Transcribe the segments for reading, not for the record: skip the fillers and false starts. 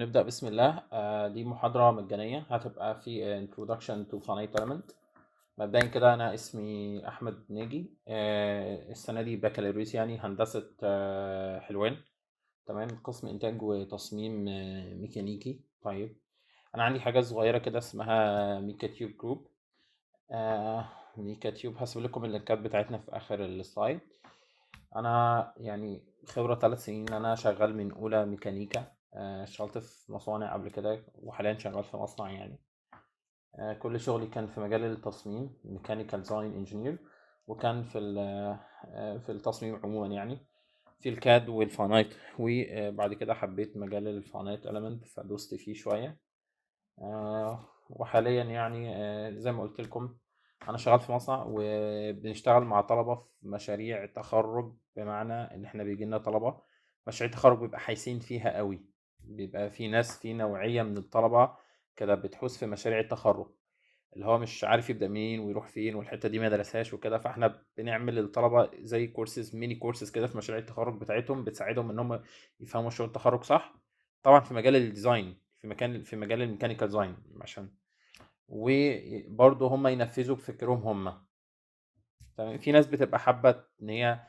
نبدأ بسم الله. دي محاضرة مجانية هتبقى في Introduction to Finite Element. مبدئيا كده أنا اسمي أحمد ناجي. السنة دي بكالوريوس يعني هندسة حلوان. تمام، قسم إنتاج وتصميم ميكانيكي. طيب، أنا عندي حاجة صغيرة كده اسمها ميكا تيوب جروب. ميكا تيوب هسيب لكم اللينكات بتاعتنا في آخر السلايد. انا يعني خبرة 3 سنين، انا شغال من اولى ميكانيكا. اشتغلت في مصانع قبل كده وحاليا شغال في مصنع يعني. كل شغلي كان في مجال التصميم، ميكانيكال ديزاين انجينير، وكان في التصميم عموما يعني في الكاد والفانايت. وبعد كده حبيت مجال الفانايت اليمنت فدوست فيه شوية. وحاليا يعني زي ما قلت لكم انا شغال في مصنع وبنشتغل مع طلبة في مشاريع تخرج، بمعنى ان احنا بيجي لنا طلبة مشاريع تخرج بيبقى حايسين فيها قوي. بيبقى في ناس، في نوعية من الطلبة كده بتحوس في مشاريع التخرج، اللي هو مش عارف يبدأ منين ويروح فين والحتة دي ما درسهاش وكده. فاحنا بنعمل للطلبة زي كورسز، ميني كورسز كده في مشاريع التخرج بتاعتهم، بتساعدهم ان هم يفهموا شغل التخرج صح. طبعا في مجال الديزاين، في مجال الميكانيكال ديزاين، عشان وبرضه هم ينفذوا بفكرهم هم. تمام، في ناس بتبقى حابة ان هي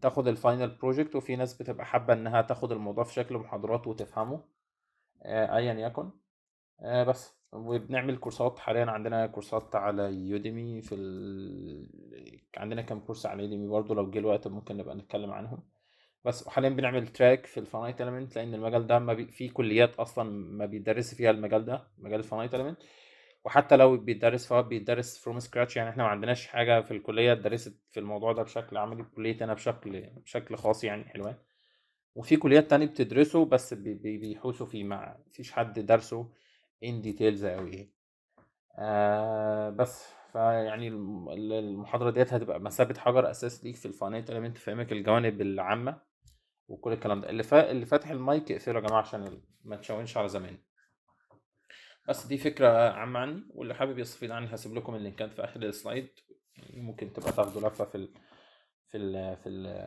تاخد الفاينل بروجكت، وفي ناس بتبقى حابة انها تاخد الموضوع في شكل محاضرات وتفهمه. ايا يكن. بس وبنعمل كورسات. حاليا عندنا كورسات على يوديمي عندنا كام كورس على يوديمي برضه، لو جه الوقت ممكن نبقى نتكلم عنهم. بس وحاليا بنعمل تراك في الفانايت اليمنت، لان المجال ده ما في كليات اصلا ما بيدرس فيها المجال ده، مجال الفانايت اليمنت. وحتى لو بيدرس فهو بيدرس فروم سكراتش، يعني احنا ما عندناش حاجه في الكليه درست في الموضوع ده بشكل عملي. كليتي انا بشكل خاص يعني حلوان. وفي كليات تانية بتدرسه بس بيحوسوا فيه، ما فيش حد درسه ان ديتيلز قوي. بس فيعني المحاضره ديت هتبقى مثابه حجر اساس ليك في الفانايت اليمنت، تفهمك الجوانب العامه وكل الكلام ده. اللي فاتح المايك اقفله يا جماعه عشان ما تشاورش على زمان. بس دي فكره عامه عني، واللي حابب يستفيد عني هسيب لكم اللينكات في اخر السلايد. يعني ممكن تبقى تاخدوا لفه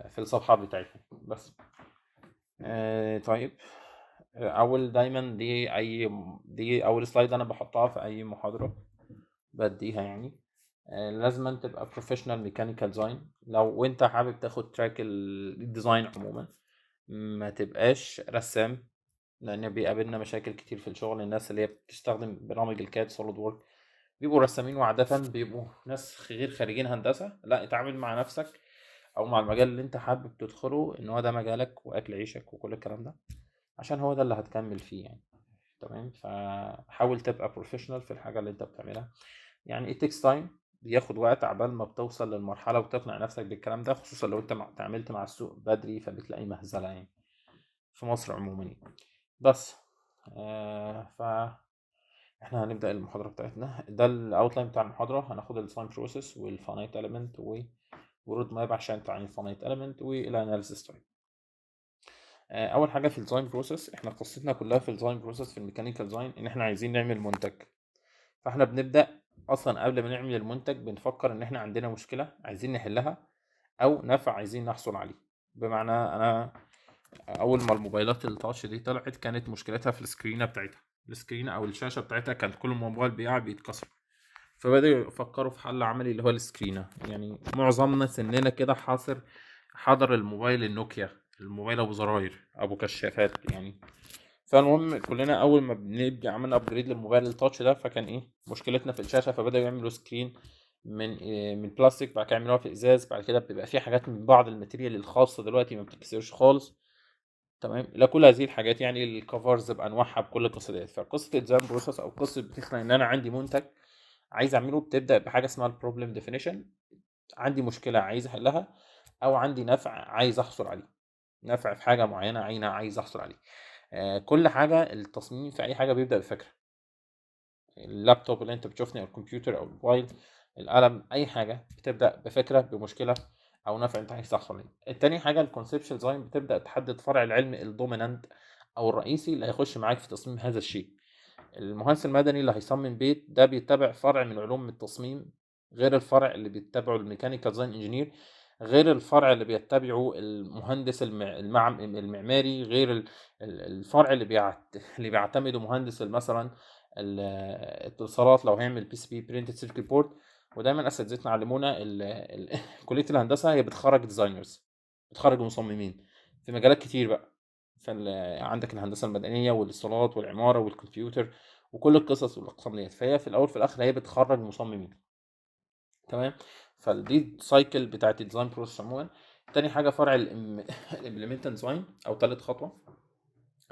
في الصفحات بتاعتنا بس. طيب. دايما دي اول سلايد انا بحطها في اي محاضره بديها يعني. لازم تبقى بروفيشنال ميكانيكال ديزاين لو انت حابب تاخد تراك الديزاين عموما. ما تبقاش رسام، لان بيقابلنا مشاكل كتير في الشغل. الناس اللي هي بتستخدم برامج الكاد سوليد وورك بيبقوا رسامين، وعادة بيبقوا ناس غير خريجين هندسة. لا، اتعامل مع نفسك او مع المجال اللي انت حابب تدخله ان هو ده مجالك واكل عيشك وكل الكلام ده، عشان هو ده اللي هتكمل فيه يعني. تمام، فحاول تبقى بروفيشنال في الحاجة اللي انت بتعملها. يعني it takes time، بياخد وقت عبال ما بتوصل للمرحلة وتقنع نفسك بالكلام ده، خصوصا لو انت تعاملت مع السوق بدري فبتلاقي مهزلة يعني في مصر عموما يعني. بس ف احنا هنبدأ المحاضرة بتاعتنا. ده الاوتلاين بتاع المحاضرة. هناخد الديزاين بروسيس والفانايت اليمنت ورود ماب عشان تعمل الفانايت اليمنت والاناليسيس تايب. اول حاجة في الديزاين بروسيس، احنا قصتنا كلها في الديزاين بروسيس في الميكانيكال ديزاين ان احنا عايزين نعمل منتج. فاحنا بنبدأ اصلا قبل ما نعمل المنتج بنفكر ان احنا عندنا مشكلة عايزين نحلها او نفع عايزين نحصل عليه. بمعنى انا اول ما الموبايلات التاتش دي طلعت كانت مشكلتها في السكرينه بتاعتها. السكرينه او الشاشه بتاعتها كانت كل ما الموبايل بيتكسر، فبدأوا يفكروا في حل عملي اللي هو السكرينه. يعني معظمنا سننا كده حضر الموبايل النوكيا، الموبايل ابو زراير ابو كشافات يعني. فالمهم كلنا اول ما بنبقى عملنا ابجريد للموبايل التاتش ده، فكان ايه مشكلتنا في الشاشه، فبداوا يعملوا سكرين من بلاستيك، بعد كده يعملوها في ازاز، بعد كده بتبقى في حاجات من بعض الماتيريال الخاصه دلوقتي ما بتتكسرش خالص. تمام، لكل هذه الحاجات يعني الكفرز بانواعها بكل القصه ديت. فقصه الديزاين بروسس او قصه بتخلق ان انا عندي منتج عايز اعمله بتبدا بحاجه اسمها البروبلم ديفينيشن. عندي مشكله عايز احلها، او عندي نفع عايز احصل عليه، نفع في حاجه معينه عايز احصل عليه. كل حاجه التصميم في اي حاجه بيبدا بفكره. اللابتوب اللي انت بتشوفني او الكمبيوتر او الموبايل، القلم، اي حاجه بتبدا بفكره، بمشكله او نفع انت عايز تحصل عليه. التاني حاجه الكونسبشوال ديزاين، بتبدا تحدد فرع العلم الدومينانت او الرئيسي اللي هيخش معاك في تصميم هذا الشيء. المهندس المدني اللي هيصمم بيت ده بيتبع فرع من علوم التصميم غير الفرع اللي بيتبعه الميكانيكال ديزاين انجينير، غير الفرع اللي بيتبعه المهندس المعماري، غير الفرع اللي بيعتمده مهندس مثلا الاتصالات لو هيعمل بي سي بي برينتد سيركت بورد. ودايما اساتذتنا علمونا كليه الهندسه هي بتخرج ديزاينرز، بتخرج مصممين في مجالات كتير بقى. عندك الهندسه المدنيه والاتصالات والعماره والكمبيوتر وكل القصص والاقسام ديت، فهي في الاول في الاخر هي بتخرج مصممين. تمام. فدي سايكل بتاعت الديزاين بروسيس عموما. تاني حاجه فرع الامبلمنت ديزاين او تالت خطوه،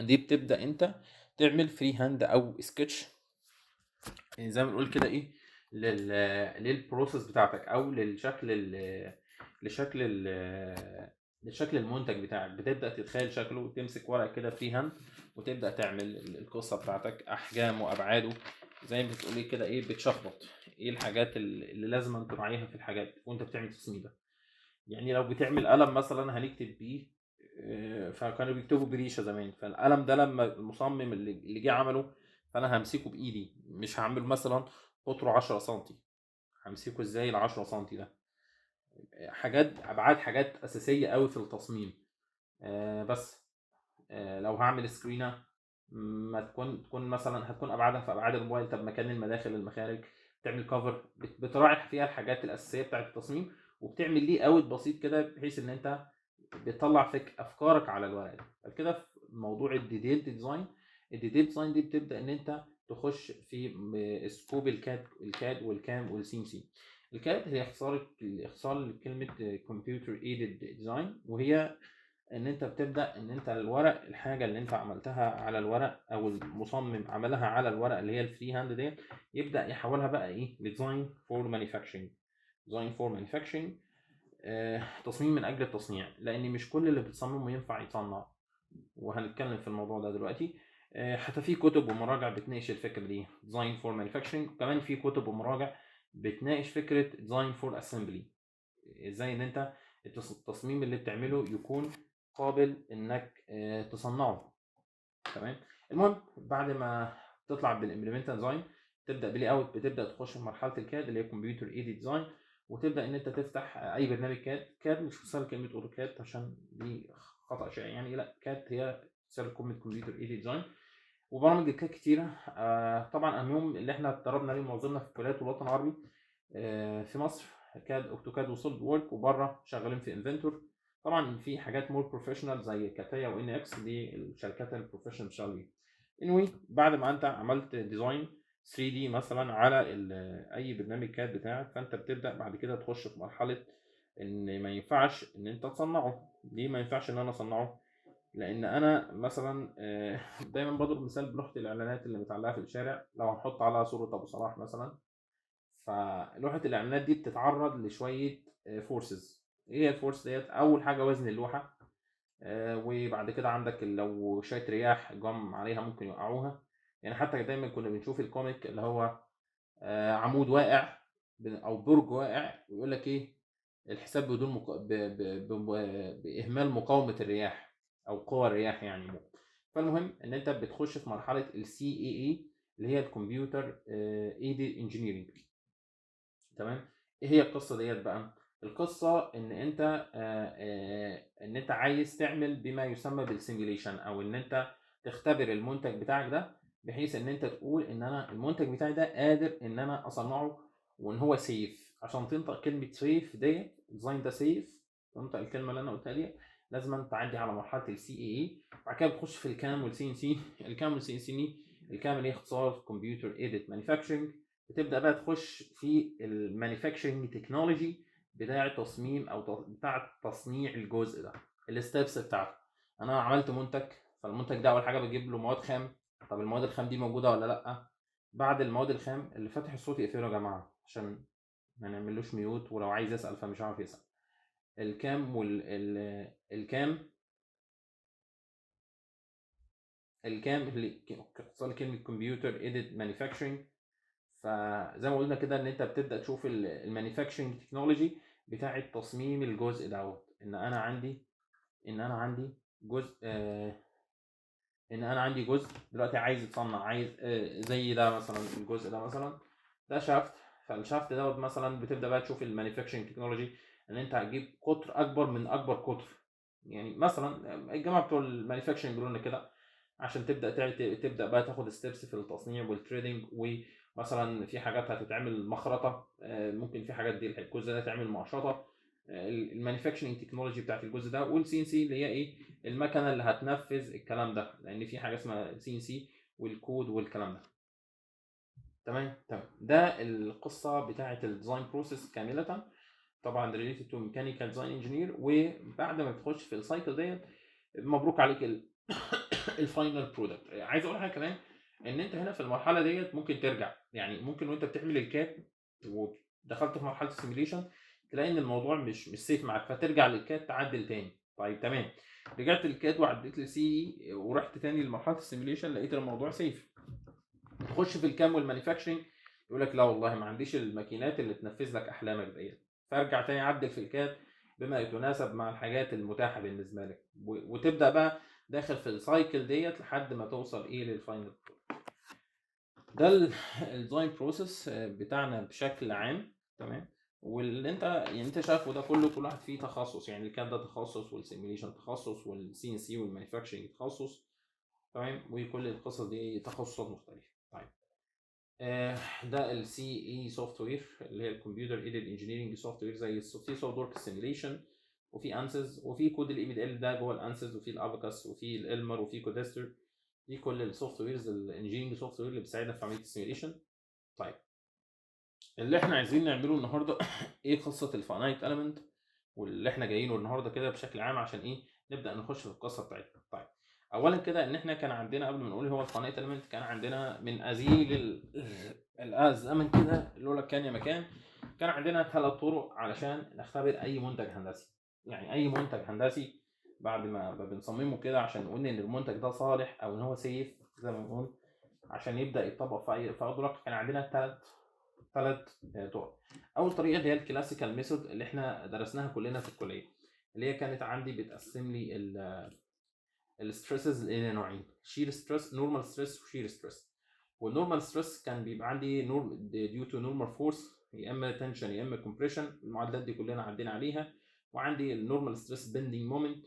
دي بتبدا انت تعمل فري هاند او سكتش، يعني زي ما بنقول كده ايه، للبروسيس بتاعتك او لشكل لشكل المنتج بتاعك. بتبدا تتخيل شكله وتمسك ورق كده فري هاند وتبدا تعمل القصه بتاعتك، احجامه وابعاده، زي ما بتقولي كده ايه، بتشخبط ايه الحاجات اللي لازم تراعيها في الحاجات وانت بتعمل تصميم ده. يعني لو بتعمل قلم مثلا هنكتب بيه، فكانوا بيكتبوا بريشه زمان، فالقلم ده لما المصمم اللي جه عمله، فانا همسكه بايدي، مش هعمل مثلا قطره 10 سم، همسكه ازاي ال 10 سم ده؟ حاجات ابعاد، حاجات اساسيه قوي في التصميم. بس لو هعمل سكرينه، ما تكون مثلا هتكون ابعادها في ابعاد الموبايل، طب مكان المداخل المخارج، تعمل كفر، بتراعي فيها الحاجات الاساسيه بتاعه التصميم، وبتعمل ليه اوت بسيط كده بحيث ان انت بتطلع فيك افكارك على الورق ده. كده في موضوع الديتيل ديزاين. الديتيل ديزاين دي بتبدا ان انت تخش في سكوب الكاد والكام والسي ام سي. الكاد هي اختصار لكلمه كمبيوتر ايدد ديزاين، وهي ان انت بتبدا ان انت الورق، الحاجه اللي انت عملتها على الورق او المصمم عملها على الورق اللي هي الفري هاند دي، يبدا يحولها بقى ايه لديزاين فور مانيفاكتشرنج. ديزاين فور مانيفاكتشرنج، تصميم من اجل التصنيع، لان مش كل اللي بتصممه ينفع يتصنع، وهنتكلم في الموضوع ده دلوقتي. حتى في كتب ومراجع بتناقش الفكره دي، ديزاين فور مانيفاكتشرنج. وكمان في كتب ومراجع بتناقش فكره ديزاين فور اسمبلي، ازاي ان انت التصميم اللي بتعمله يكون قابل انك تصنعه. تمام. المهم بعد ما تطلع بالامبلمنت ديزاين، تبدا بلاي اوت، بتبدا تخش في مرحله الكاد اللي هي كمبيوتر ايدي ديزاين، وتبدا ان انت تفتح اي برنامج كاد مش اختصار كلمه اوتوكاد عشان دي خطا شائع يعني، لا، كاد هي اختصار كلمه كمبيوتر ايدي ديزاين. وبرامج الكاد كتيره، طبعا اهمهم اللي احنا اتدربنا عليه معظمنا في كليات الوطن العربي في مصر، كاد، اوتوكاد، وسوليد وورك، وبره شغالين في انفنتور. طبعا في حاجات مور بروفيشنال زي كاتيا وان اكس، دي الشركات البروفيشنال بتشتغل بيها. anyway، بعد ما انت عملت ديزاين 3 دي مثلا على اي برنامج كاد بتاعك، فانت بتبدا بعد كده تخش في مرحله ان ما ينفعش ان انت تصنعه. ليه ما ينفعش ان انا اصنعه؟ لان انا مثلا دايما بضرب مثال بلوحه الاعلانات اللي متعلقه في الشارع، لو هنحط عليها صوره ابو صلاح مثلا، فلوحه الاعلانات دي بتتعرض لشويه فورسز. ايه هي الفورس ديت؟ اول حاجه وزن اللوحه، وبعد كده عندك لو شويه رياح جم عليها ممكن يوقعوها. يعني حتى دايما كنا بنشوف الكوميك اللي هو عمود واقع او برج واقع، ويقول لك ايه الحساب بدون باهمال مقاومه الرياح او قوى الرياح يعني. فالمهم ان انت بتخش في مرحله السي اي اي اللي هي الكمبيوتر ايدي انجينيرنج. تمام. ايه هي القصه ديت بقى؟ القصه ان انت ان انت عايز تعمل بما يسمى بالسيميوليشن، او ان انت تختبر المنتج بتاعك ده، بحيث ان انت تقول ان انا المنتج بتاعي ده قادر ان انا اصنعه وان هو سيف. عشان تنطق كلمه سيف ديت، ديزاين ده سيف، تنطق الكلمه اللي انا قلتها دي، لازم تعدي على مرحله السي اي اي. بعد كده بتخش في الكام والسي ان سي. الكام والسي ان سي، الكام اللي هي اختصار كمبيوتر ايديت مانيفاكتشرنج. بتبدا بقى تخش في المانيفاكتشرنج تكنولوجي بتاع التصميم او بتاع تصنيع الجزء ده، الستبس بتاعته. انا عملت منتج، فالمنتج ده اول حاجه بجيب له مواد خام. طب المواد الخام دي موجوده ولا لا؟ بعد المواد الخام، اللي فاتح الصوت يقفله يا جماعه عشان ما نعملوش ميوت، ولو عايز يسال فمش عارف يسال. الكام الكام اللي اختصار كلمه كمبيوتر ايديت مانيفاكتشرنج. فزي ما قلنا كده ان انت بتبدا تشوف المانيفاكتشرنج تكنولوجي بتاعه تصميم الجزء دوت. ان انا عندي جزء ان انا عندي جزء دلوقتي عايز يتصنع، عايز زي ده مثلا، الجزء ده مثلا ده شافت. فالشافت دوت مثلا بتبدا بقى تشوف المانيفاكتشرنج تكنولوجي، ان انت هتجيب قطر اكبر من اكبر قطر. يعني مثلا الجماعه بتوع المانيفاكتشرنج بيقولوا لنا كده عشان تبدا بقى تاخد ستيبس في التصنيع والتريدنج، ومثلا في حاجات هتتعمل مخرطه، ممكن في حاجات دي الجزء ده تعمل مقشطه، المانيفاكتشرنج تكنولوجي بتاعت الجزء ده، والسي ان سي اللي هي ايه المكنه اللي هتنفذ الكلام ده، لان في حاجه اسمها سي ان سي والكود والكلام ده. تمام. ده القصه بتاعه الديزاين بروسيس كامله، طبعا related to mechanical design engineer. وبعد ما بتخش في السايكل ديت مبروك عليك الفاينل برودكت. عايز اقول حاجه كمان، ان انت هنا في المرحله ديت ممكن ترجع، يعني ممكن وانت بتعمل الكاد ودخلت في مرحله السيميليشن تلاقي ان الموضوع مش سيف معاك، فترجع للكاد تعدل تاني. طيب تمام، رجعت للكاد وعديت للسي ورحت تاني لمرحله السيميليشن لقيت الموضوع سيف، تخش في الكام والمانيفاكتشرنج يقول لك لا والله ما عنديش الماكينات اللي تنفذ لك احلامك ديت، فارجع تاني عدل في الكاد بما يتناسب مع الحاجات المتاحه بالنسبه لك، وتبدا بقى داخل في السايكل ديت لحد ما توصل ايه للفاينل. ده الديزاين بروسيس بتاعنا بشكل عام. تمام. واللي انت يعني انت شايفه ده كله كل واحد فيه تخصص، يعني الكاد ده تخصص، والسيميليشن تخصص، والسي ان سي والمانيفاكتشرنج تخصص. تمام. وكل القصص دي تخصصات مختلفه. طيب ده السي اي سوفت وير اللي هي الكمبيوتر ايدد انجينيرنج سوفت وير، زي في سوليد ورك سيميليشن، وفي انسز، وفي كود الاي بي ال ده جوه الانسز، وفي الاباكس، وفي الالمر، وفي كودستر. دي كل السوفت ويرز الانجينيرنج سوفت وير اللي بتساعدنا في عمليه السيميليشن. طيب اللي احنا عايزين نعمله النهارده ايه قصه الفاينايت اليمنت، واللي احنا جايينه النهارده كده بشكل عام عشان ايه نبدا نخش في القصه بتاعتنا. طيب اولا كده ان احنا كان عندنا قبل ما نقول هو الفاينايت اليمنت، كان عندنا من ازيل الزمن كده لولا كان يا مكان، كان عندنا 3 طرق علشان نختبر اي منتج هندسي. يعني اي منتج هندسي بعد ما بنصممه كده عشان نقول ان المنتج ده صالح او ان هو سيف زي ما بنقول عشان يبدا يتطبق في اي اطراق، كان عندنا 3 طرق. اول طريقه اللي هي الكلاسيكال ميثود اللي احنا درسناها كلنا في الكليه، اللي هي كانت عندي بتقسم لي الستريسز الى نوعين: شير ستريس، نورمال ستريس، وشير ستريس. والنورمال ستريس كان بيبقى عندي ديو تو نورمال فورس، يا اما تنشن يا اما كومبريشن، المعادلات دي كلنا عدينا عليها. وعندي النورمال ستريس بندنج مومنت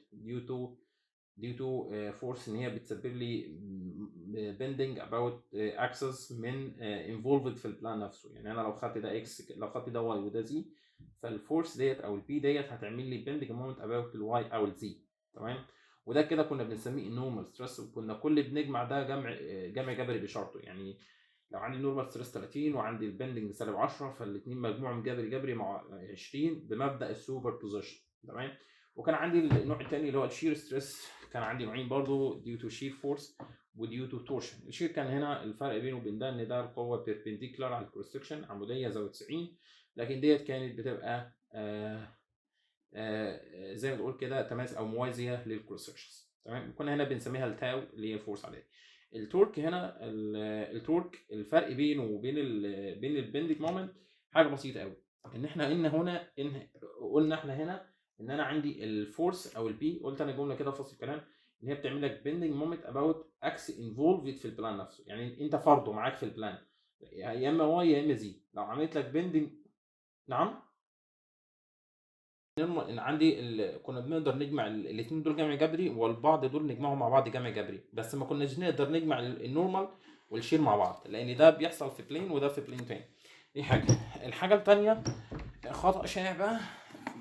due to force ان هي بتسبب لي bending about axis من involved في البلان نفسه. يعني انا لو خدت ده اكس، لو خدت ده واي وده زي، فالفورس ديت او البي ديت هتعمل لي bending moment about الواي او الزي. تمام. وده كده كنا بنسميه النورمال ستريس، وكنا كل بنجمع ده جمع جبري بشرطه. يعني لو عندي نورمال ستريس 30 وعندي البندنج سالب 10، فالاثنين مجموعهم جبري مع 20 بمبدا السوبر بوزيشن. تمام. وكان عندي النوع الثاني اللي هو الشير ستريس، كان عندي نوعين برضو ديو تو شير فورس وديو تو تورشن. الشير كان هنا الفرق بينه وبين ده ان ده القوه بيربنديكولار على الكروس سكشن، عموديه زاويه 90، لكن ديت كانت بتبقى زي ما بنقول كده تماس او موازيه للكروس سكشنز. تمام. كنا هنا بنسميها التاو اللي هي الفورس عليه. التورك هنا التورك الفرق بينه وبين بين البندنج مومنت حاجه بسيطه قوي، ان احنا قلنا احنا هنا ان انا عندي الفورس او البي، قلت انا جمله كده في وسط الكلام ان هي بتعمل لك بندنج مومنت اباوت اكس انفولفد في البلان نفسه. يعني انت فرضه معاك في البلان يا اما واي يا اما زي، لو عملت لك بندنج. نعم. إن عندي كنا بنقدر نجمع الاثنين دول جمع جبري، والبعض دول نجمعهم مع بعض جمع جبري، بس ما كناش نقدر نجمع النورمال والشير مع بعض لان ده بيحصل في بلين وده في بلين تاني. دي حاجه. الحاجه الثانيه خطا شائع بقى،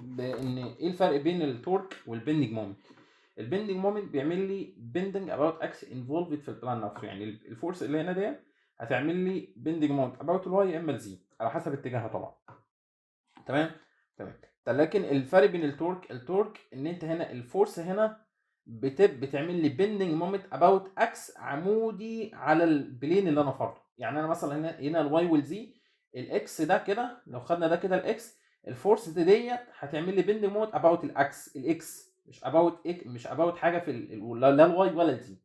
بان ايه الفرق بين التورك والبندنج مومنت. البندنج مومنت بيعمل لي بندنج اباوت اكس انفولفد في البلان نفسه، يعني الفورس اللي هنا دي هتعمل لي بندنج مومنت اباوت الواي يا اما الزي على حسب اتجاهها طبعا. تمام. لكن الفرق بين التورك ان انت هنا الفورس هنا بتعمل لي بندنج مومنت اباوت اكس عمودي على البلين اللي انا فارضه. يعني انا مثلا هنا الواي والزي، الاكس ده كده لو خدنا ده كده الاكس، الفورس ديت هتعمل لي بندنج مومنت اباوت الاكس مش اباوت حاجه في لا الواي ولا الزي.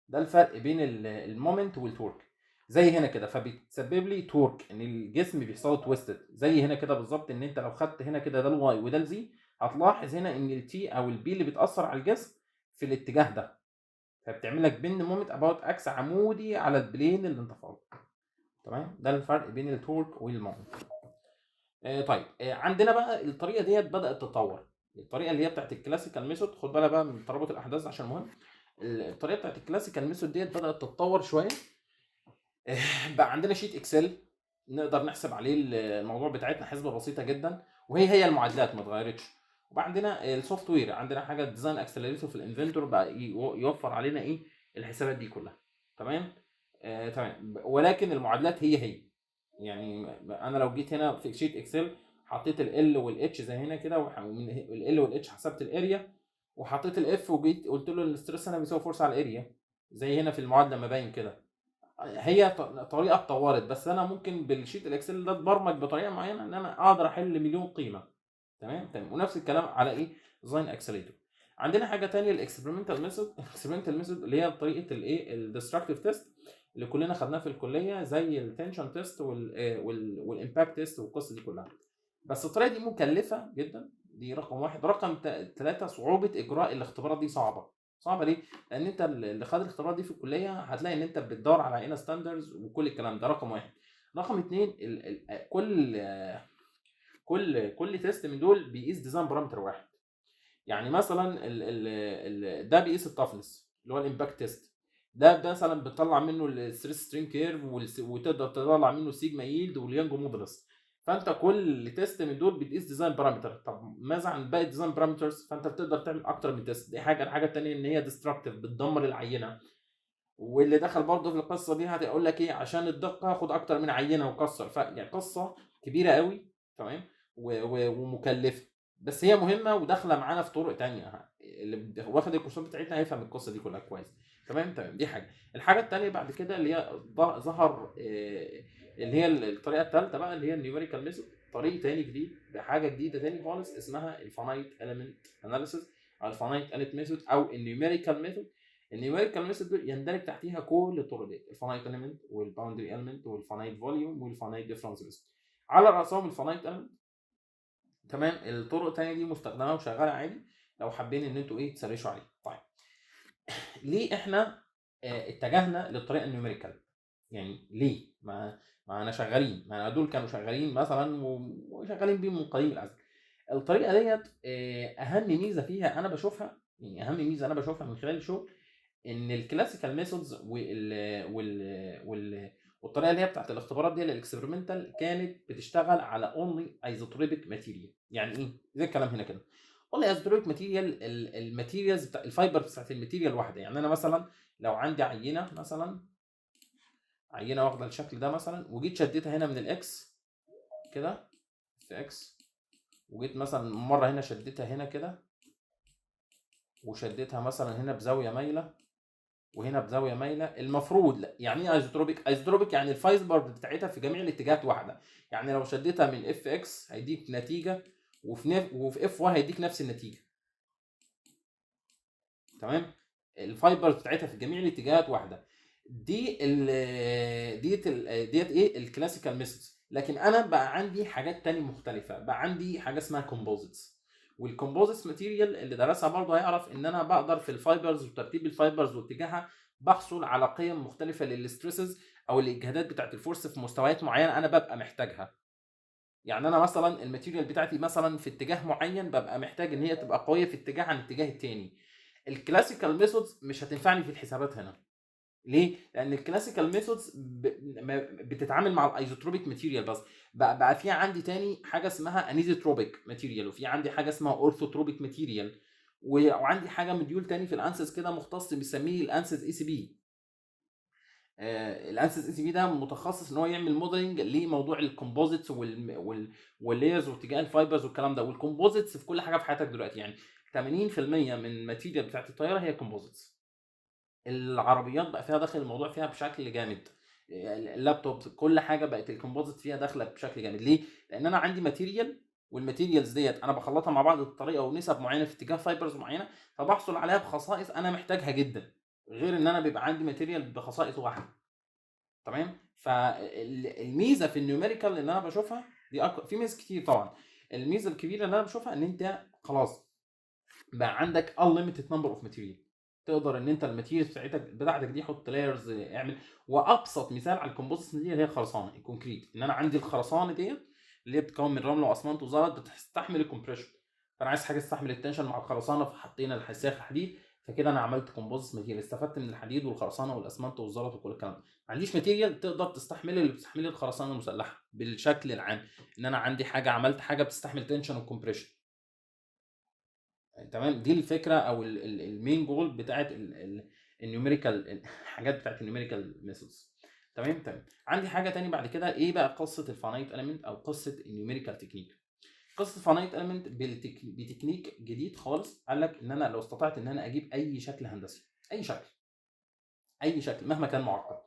ده الفرق بين المومنت والتورك. زي هنا كده فبتسبب لي تورك ان الجسم بيحصل له تويستد، زي هنا كده بالظبط ان انت لو خدت هنا كده ده الواي وده الزي، هتلاحظ هنا ان التي او البي اللي بتاثر على الجسم في الاتجاه ده، فبتعمل لك بين مومنت اباوت اكس عمودي على البلين اللي انت فاضيه. تمام. ده الفرق بين التورك والمومنت. طيب عندنا بقى الطريقه ديت بدات تتطور. الطريقه اللي هي بتاعت الكلاسيكال ميثود، خد بالك بقى من ترابط الاحداث عشان مهم. الطريقه بتاعت الكلاسيكال ميثود ديت بدات تتطور شويه. بقى عندنا شيت اكسل نقدر نحسب عليه الموضوع بتاعتنا حسبه بسيطه جدا، وهي المعادلات ما اتغيرتش. وبقى عندنا السوفت وير، عندنا حاجه ديزاين اكسلريتور في الانفنتور بقى يوفر علينا ايه الحسابات دي كلها. تمام. تمام، ولكن المعادلات هي يعني انا لو جيت هنا في شيت اكسل حطيت ال والاتش زي هنا كده، ومن ال والاتش حسبت الاريا، وحطيت الاف وجيت قلت له الاسترس هنا بيساوي فورس على الاريا زي هنا في المعادله ما باين كده. هي طريقه اتطورت، بس انا ممكن بالشيت الاكسل ده اتبرمج بطريقه معينه ان انا اقدر احل مليون قيمه. تمام تمام. ونفس الكلام على ايه ديزاين اكسلريتور. عندنا حاجه ثانيه الاكسبيرمنتال ميثود. الاكسبيرمنتال ميثود اللي هي طريقه الايه الديستركتيف تيست اللي كلنا خدناها في الكليه، زي التنشن تيست والامباكت تيست والقصه دي كلها. بس الطريقه دي مكلفه جدا، دي رقم واحد. رقم ثلاثة، صعوبه اجراء الاختبارات دي صعبه. صعبه ليه؟ لان انت اللي خد الاختبارات دي في الكليه هتلاقي ان انت بتدور على عينه ستاندرز وكل الكلام ده. رقم واحد. رقم اثنين، كل تيست من دول بيقيس ديزاين بارامتر واحد. يعني مثلا ده بيقيس التافنس اللي هو الامباكت تيست. ده مثلا بتطلع منه الستريس سترين كيرف، وتقدر تطلع منه السيجما ييلد واليانج مودولس. فانت كل تيست من دول بتقيس ديزاين بارامتر. طب ماذا عن باقي الديزاين بارامترز؟ فانت بتقدر تعمل اكتر من تيست. دي حاجه. الحاجه الثانيه ان هي ديستركتيف، بتدمر العينه. واللي دخل برضه في القصه دي هتقول لك ايه، عشان الدقه خد اكتر من عينه وكسر. يعني قصه كبيره قوي. تمام. ومكلفه، بس هي مهمه وداخله معانا في طرق تانية. اللي واخد الكورسات بتاعتنا هيفهم القصه دي كلها كويس. تمام تمام. دي حاجه. الحاجه الثانيه بعد كده اللي هي ظهر اللي هي الطريقه الثالثه بقى اللي هي النيوميريكال ميثود. طريق تاني جديد بحاجه جديده تاني خالص اسمها الفانايت اليمنت اناليسيس، او الفانايت اليمنت ميثود، او النيوميريكال ميثود. النيوميريكال ميثود يندرج تحتيها كل الطرق دي: الفانايت اليمنت والباوندري اليمنت والفانايت فوليوم والفانايت ديفرنس ميثود. على راسهم الفانايت اليمنت. تمام. الطرق الثانيه دي مستخدمه وشغاله عادي لو حابين ان انتوا ايه تسرشوا عليه. طيب ليه احنا اتجهنا للطريقه النيوميريكال؟ يعني ليه ما انا شغالين، ما دول كانوا شغالين مثلا وشغالين بيهم من قديم الازل. الطريقه ديت اهم ميزه فيها انا بشوفها، يعني اهم ميزه انا بشوفها من خلال الشغل، ان الكلاسيكال ميثودز والطريقه اللي هي بتاعت الاختبارات دي الاكسبيرمنتال كانت بتشتغل على اونلي ايزوتروبيك ماتيريال. يعني ايه زي الكلام هنا كده؟ اونلي ايزوتروبيك ماتيريال، الماتيريالز بتاع الفايبر بتاعت الماتيريال واحده. يعني انا مثلا لو عندي عينه، مثلا عينه واخده الشكل ده مثلا، وجيت شديتها هنا من الاكس كده في اكس، وجيت مثلا مره هنا شديتها هنا كده، وشديتها مثلا هنا بزاويه مايله وهنا بزاويه مايله. المفروض لا. يعني ايه ايزوتروبيك؟ ايزوتروبيك يعني الفايبر بتاعتها في جميع الاتجاهات واحده. يعني لو شديتها من اف اكس هيديك نتيجه، وفي اف واي هيديك نفس النتيجه. تمام. الفايبر بتاعتها في جميع الاتجاهات واحده. دي ديت ايه الكلاسيكال ميثودز. لكن انا بقى عندي حاجات تانية مختلفه. بقى عندي حاجه اسمها كومبوزيتس. والكومبوزيتس ماتيريال اللي درسها برضه هيعرف ان انا بقدر في الفايبرز وترتيب الفايبرز واتجاهها بحصل على قيم مختلفه للستريسز او الاجهادات بتاعت الفورس في مستويات معينه انا ببقى محتاجها. يعني انا مثلا الماتيريال بتاعتي مثلا في اتجاه معين ببقى محتاج ان هي تبقى قويه في اتجاه عن الاتجاه التاني. الكلاسيكال ميثودز مش هتنفعني في الحسابات هنا. ليه؟ لان الكلاسيكال ميثودز بتتعامل مع الايزوتروبيك ماتيريال بس. بقى في عندي تاني حاجه اسمها انيزوتروبيك ماتيريال، وفي عندي حاجه اسمها اورثوتروبيك ماتيريال، وعندي حاجه مديول تاني في الانسز كده مختص بنسميه الانسز اي سي بي. الانسys اي سي بي ده متخصص ان هو يعمل موديلنج لموضوع الكومبوزيتس واللايرز واتجاه الفايبرز والكلام ده. والكومبوزيتس في كل حاجه في حياتك دلوقتي، يعني 80% من الماتيريال بتاعت الطياره هي كومبوزيتس. العربيات بقى فيها داخل الموضوع فيها بشكل جامد. اللابتوب كل حاجه بقت الكومبوزيت فيها داخله بشكل جامد. ليه؟ لان انا عندي ماتيريال، والماتيريالز ديت انا بخلطها مع بعض بطريقه ونسب معينه في اتجاه فايبرز معينه، فبحصل عليها بخصائص انا محتاجها جدا، غير ان انا بيبقى عندي ماتيريال بخصائص واحده. تمام. فالميزه في النيوميريكال اللي انا بشوفها دي في ميزه كتير طبعا. الميزه الكبيره اللي انا بشوفها ان انت خلاص بقى عندك unlimited number of material. تقدر ان انت الماتيريال بتاعتك دي حط لايرز اعمل. وابسط مثال على الكومبوزيت دي هي الخرسانه الكونكريت. ان انا عندي الخرسانه ديت اللي هي بتتكون من رمل واسمنت وزلط بتستحمل الكومبريشن. فانا عايز حاجه تستحمل التنشن مع الخرسانه، فحطينا الحساخ حديد، فكده انا عملت كومبوزيت ماتيريال، استفدت من الحديد والخرسانه والاسمنت والزلط وكل الكلام ده. ما عنديش ماتيريال تقدر تستحمل اللي بتستحمل الخرسانه المسلحه بالشكل العام، ان انا عندي حاجه، عملت حاجه بتستحمل تنشن وكومبريشن. تمام، دي الفكره او المين جول بتاعت النيوميريكال، الحاجات بتاعت النيوميريكال ميثودز. تمام. عندي حاجه تاني بعد كده، ايه بقى قصه الفانايت اليمنت او قصه النيوميريكال تكنيك. قصه فانايت اليمنت بتكنيك جديد خالص. قال لك ان انا لو استطعت ان انا اجيب اي شكل هندسي، اي شكل مهما كان معقد،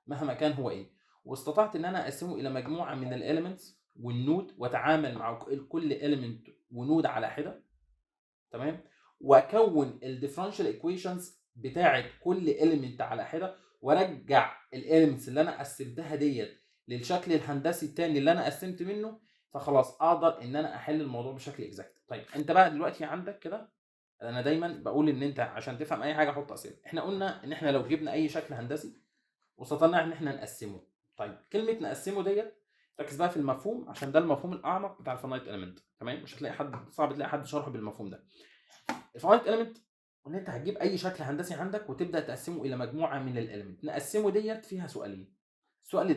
مهما كان هو ايه، واستطعت ان انا اقسمه الى مجموعه من الاليمنتس والنود، واتعامل مع كل اليمنت ونود على حده. تمام، واكون الديفرنشال ايكويشنز بتاعه كل اليمنت على حده، وارجع الاليمنتس اللي انا قسمتها ديت للشكل الهندسي الثاني اللي انا قسمت منه، فخلاص اقدر ان انا احل الموضوع بشكل اكزاكت. طيب انت بقى دلوقتي عندك كده، انا دايما بقول ان انت عشان تفهم اي حاجه حط اسئله. احنا قلنا ان احنا لو جبنا اي شكل هندسي واستطعنا ان احنا نقسمه. طيب كلمه نقسمه ديت، ركز بقى في المفهوم عشان ده المفهوم الاعمق بتاع الفاينايت اليمنت. تمام، مش هتلاقي حد، صعب تلاقي حد شرحه بالمفهوم ده. الفاينايت اليمنت ان انت هتجيب اي شكل هندسي عندك وتبدا تقسمه الى مجموعه من الاليمنت. نقسمه ديت فيها سؤالين. السؤال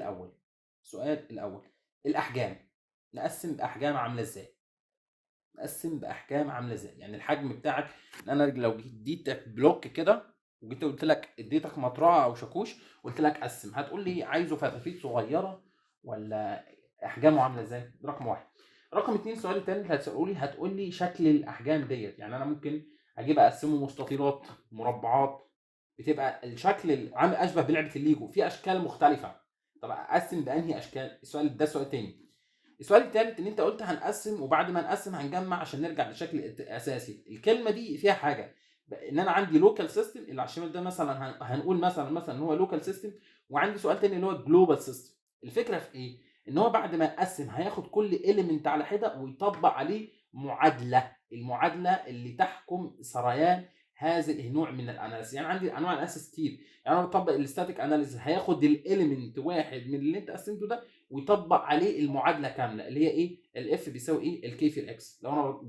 الاول الاحجام. نقسم باحجام عامله ازاي؟ يعني الحجم بتاعك، ان انا لو اديتك بلوك كده وجيت قلت لك، اديتك مطرقه او شاكوش وقلت لك قسم، هتقول لي عايزه فتافيت صغيره ولا احجامه عامله ازاي؟ ده رقم واحد. رقم اتنين، السؤال التاني اللي هتقول لي شكل الاحجام ديت. يعني انا ممكن اجيب اقسمه مستطيلات، مربعات، بتبقى الشكل عامل اشبه بلعبه الليجو، في اشكال مختلفه. طب اقسم بانهي اشكال؟ السؤال التاني. السؤال الثالث ان انت قلت هنقسم، وبعد ما نقسم هنجمع عشان نرجع للشكل الاساسي. الكلمه دي فيها حاجه، ان انا عندي لوكال سيستم اللي على الشمال ده مثلا، هنقول مثلا ان هو لوكال سيستم، وعندي سؤال تاني اللي هو جلوبال سيستم. الفكره في ايه؟ ان هو بعد ما يقسم هياخد كل اليمنت على حده ويطبق عليه معادله، المعادله اللي تحكم سريان هذا النوع من الاناليسيس. يعني عندي انواع اناليسيس كتير. يعني انا بطبق الاستاتيك اناليسيس، هياخد الاليمنت واحد من اللي انت قسمته ده ويطبق عليه المعادله كامله اللي هي ايه؟ الاف بيساوي ايه؟ الكي في الاكس. لو انا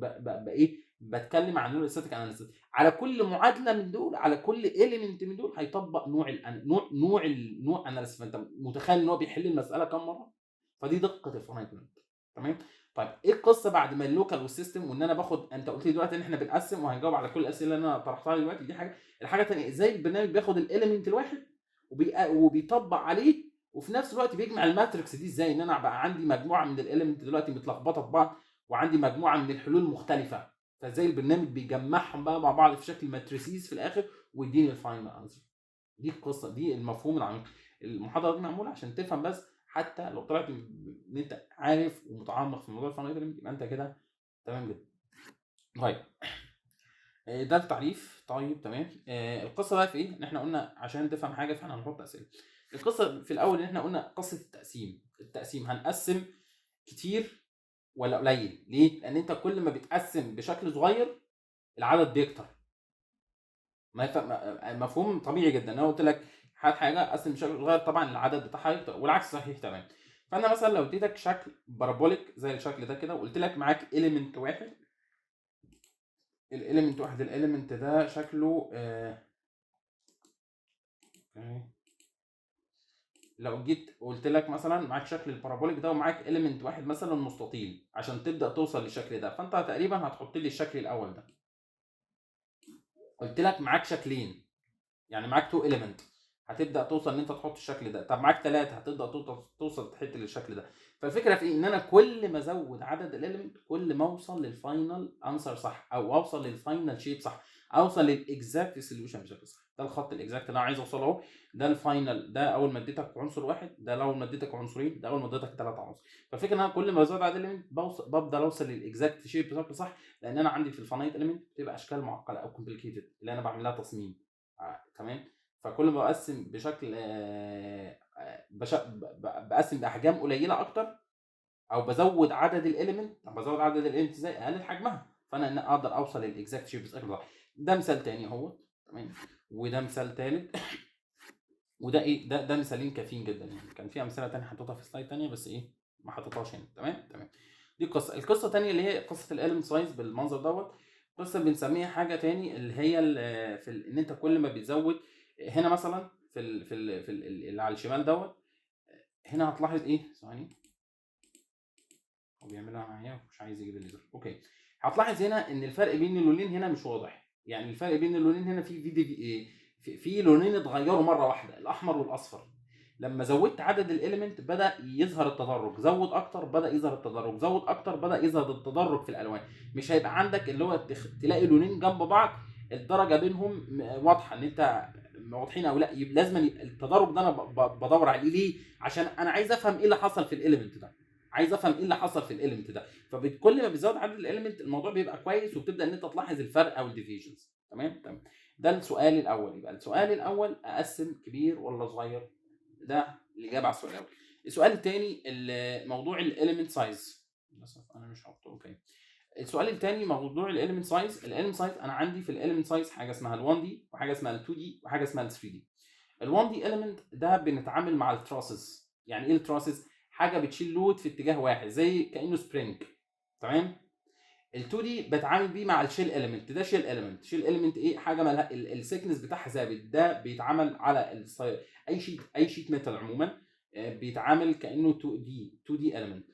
بتكلم عن الاستاتيك اناليسيس، على كل معادله من دول، على كل اليمنت من دول هيطبق نوع اناليسيس. فانت متخيل ان هو بيحل المساله كام مره؟ فدي دقه الفاينانت. تمام. طيب ايه القصه بعد ما اللوكال والسيستم، وان انا باخد، انت قلت لي دلوقتي ان احنا بنقسم وهنجاوب على كل الاسئله اللي انا طرحتها دلوقتي، دي حاجه. الحاجه الثانيه، ازاي البرنامج بياخد الاليمنت الواحد وبيطبق عليه، وفي نفس الوقت بيجمع الماتريكس دي ازاي؟ ان انا بقى عندي مجموعه من الاليمنت دلوقتي متلخبطه في بعض، وعندي مجموعه من الحلول مختلفه، فازاي البرنامج بيجمعهم بقى مع بعض في شكل ماتريسيز في الاخر ويديني الفاينل انسر. دي القصه، دي المفهوم العميق. المحاضره دي معموله عشان تفهم بس، حتى لو طلعت ان انت عارف ومتعمق في موضوع الفاينل يبقى انت كده تمام جدا. طيب ده التعريف. طيب تمام. القصه بقى في ايه؟ ان احنا قلنا عشان تفهم حاجه فاحنا هنحط اسئله. القصه في الاول ان احنا قلنا قصه التقسيم هنقسم كتير ولا قليل؟ ليه؟ لان انت كل ما بتقسم بشكل صغير العدد بيكتر. مفهوم طبيعي جدا. انا قلت لك هات حاجه قسم بشكل صغير، طبعا العدد بتاعها يكتر، والعكس صحيح. تمام. فانا مثلا لو اديتك شكل بارابوليك زي الشكل ده كده، وقلت لك معاك اليمنت واحد، الاليمنت ده شكله لو جيت قلت لك مثلا معاك شكل البارابوليك ده ومعاك اليمنت واحد مثلا مستطيل، عشان تبدا توصل للشكل ده، فانت تقريبا هتحط لي الشكل الاول ده. قلت لك معاك شكلين، يعني معاك 2 اليمنت، هتبدا توصل ان انت تحط الشكل ده. طب معاك 3، هتبدا توصل تحط للشكل ده. فالفكره في ايه؟ ان انا كل ما ازود عدد الاليمنت كل ما اوصل للفاينل انسر صح، او اوصل للفاينل شيب صح، اوصل للاكزاكت سوليوشن بشكل صح. ده الخط الاكزاكت اللي انا عايز اوصله اهو. ده الفاينل، ده اول ما اديتك عنصر واحد، ده لو ما اديتك عنصرين، ده اول ما اديتك 3 عناصر. فالفكره ان انا كل ما ازود عدد الاليمنت ببدا اوصل للاكزاكت شيب بشكل صح، لان انا عندي في الفاينل اليمنت بتبقى اشكال معقده او كومبليكيتد اللي انا بعمل لها تصميم. تمام. فكل ما بقسم بشكل بقسم باحجام قليله اكتر، او بزود عدد الاليمنت. ازاي؟ اقلل حجمها، فانا اقدر اوصل للاكزاكت شيب بشكل. ده مثال تاني اهو. تمام. وده مثال ثالث وده ايه؟ ده مثالين كافيين جدا. يعني كان في امثله ثانيه حطيتها في سلايد ثانيه، بس ايه ما حطيتهاش هنا. تمام. دي القصه الثانيه اللي هي قصه الاليمنت سايز بالمنظر دوت. قصه بنسميها حاجه تاني اللي هي ان انت كل ما بتزود هنا مثلا اللي على الشمال دوت، هنا هتلاحظ ايه، ثواني هو بيعملها معايا مش عايز يجيب الليزر. اوكي، هتلاحظ هنا ان الفرق بين اللونين هنا مش واضح. يعني الفرق بين اللونين هنا في لونين اتغيروا مره واحده، الاحمر والاصفر. لما زودت عدد الاليمنت بدا يظهر التدرج، زود اكتر بدا يظهر التدرج، زود اكتر بدا يظهر التدرج في الالوان. مش هيبقى عندك اللي هو تلاقي لونين جنب بعض الدرجه بينهم واضحه ان انت واضحين او لا. لازم التدرج ده انا بدور عليه ليه؟ عشان انا عايز افهم ايه اللي حصل في الاليمنت ده، عايز افهم ايه اللي حصل في الاليمنت ده. فكل ما بيزود عدد الاليمنت الموضوع بيبقى كويس، وبتبدا ان انت تلاحظ الفرق او الديفيجنز. تمام. ده السؤال الاول. يبقى السؤال الاول اقسم كبير ولا صغير، ده الاجابه على السؤال الاول. السؤال الثاني موضوع الاليمنت سايز، للاسف انا مش حاطه. اوكي، السؤال الثاني موضوع الاليمنت سايز. الاليمنت سايز انا عندي في الاليمنت سايز حاجه اسمها ال1 دي وحاجه اسمها ال2 دي وحاجه اسمها ال3 دي. ال1 دي اليمنت ده بنتعامل مع التراسز. يعني ايه التراسز؟ حاجه بتشيل لود في اتجاه واحد زي كانه سبرينج. تمام. ال2 دي بتعامل بيه مع الشيل اليمنت. ده شيل اليمنت. شيل اليمنت ايه؟ حاجه مالها السيكنس بتاعها ثابت. ده بيتعامل على اي شيت ميتال عموما بيتعامل كانه 2 دي اليمنت.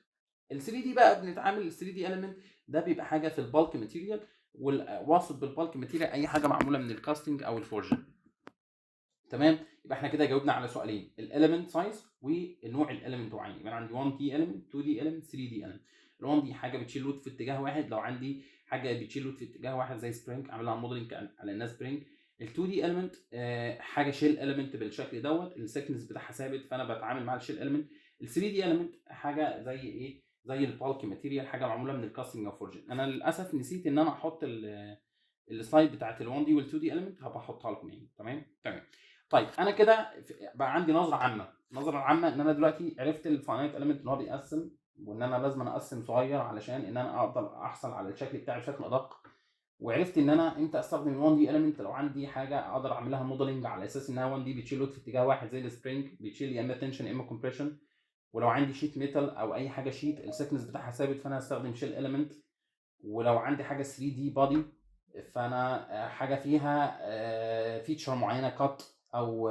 ال 3 دي بقى بنتعامل ال 3 دي اليمنت ده بيبقى حاجه في البالك ماتيريال، والواسط بالبالك ماتيريال اي حاجه معموله من الكاستنج او الفورجن. تمام. يبقى احنا كده جاوبنا على سؤالين، الاليمنت سايز والنوع الاليمنت نوعين. يبقى عندي 1 دي اليمنت، 2 دي اليمنت، 3 دي اليمنت. ال1 دي حاجه بتشيل لود في اتجاه واحد، لو عندي حاجه بتشيل لود في اتجاه واحد زي سبرينج اعملها موديلنج على انها سبرينج. ال2 دي اليمنت حاجه شيل اليمنت بالشكل دوت، السكنس بتاعها ثابت فانا بتعامل مع الشيل اليمنت. ال3 دي اليمنت حاجه زي ايه؟ زي البالك ماتيريال، حاجه معموله من الكاستنج او فورجن. انا للاسف نسيت ان انا احط السلايد بتاعت ال1 دي وال2 دي اليمنت، هبقى احطها لكم يعني. تمام. طيب انا كده بقى عندي نظره عامه. النظره العامه ان انا دلوقتي عرفت الفاينايت اليمنت ان هو بيقسم، وان انا لازم اقسم صغير علشان ان انا اقدر احصل على الشكل بتاعي بشكل ادق. وعرفت ان انا امتى استخدم ال1 دي اليمنت لو عندي حاجه اقدر اعملها موديلنج على اساس انها 1 دي بتشيل لود في اتجاه واحد زي السبرينج بتشيل يا اما تنشن يا اما كومبريشن. ولو عندي شيت ميتال او اي حاجه شيت السكنس بتاعها ثابت فانا هستخدم شيل اليمنت. ولو عندي حاجه 3 دي بادي فانا حاجه فيها فيتشر معينه كات او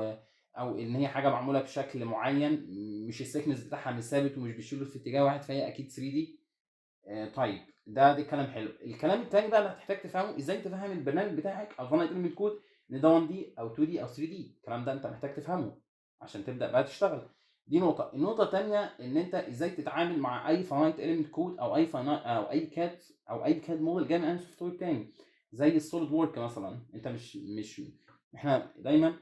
ان هي حاجه معموله بشكل معين مش السكنس بتاعها مش ثابت ومش بيشيله في اتجاه واحد فهي اكيد 3 دي. طيب ده كلام حلو. الكلام الثاني بقى اللي هتحتاج تفهمه ازاي تفهم البرنامج بتاعك او فاينل ايلمنت كود ان ده 1 دي او 2 دي او 3 دي. الكلام ده انت محتاج تفهمه عشان تبدا بقى تشتغل. دي نقطه. النقطه الثانيه ان انت ازاي تتعامل مع اي فاينل ايلمنت كود او اي كاد موديل جاي من اي سوفت وير تاني زي السوليد وورك مثلا. انت مش احنا دايما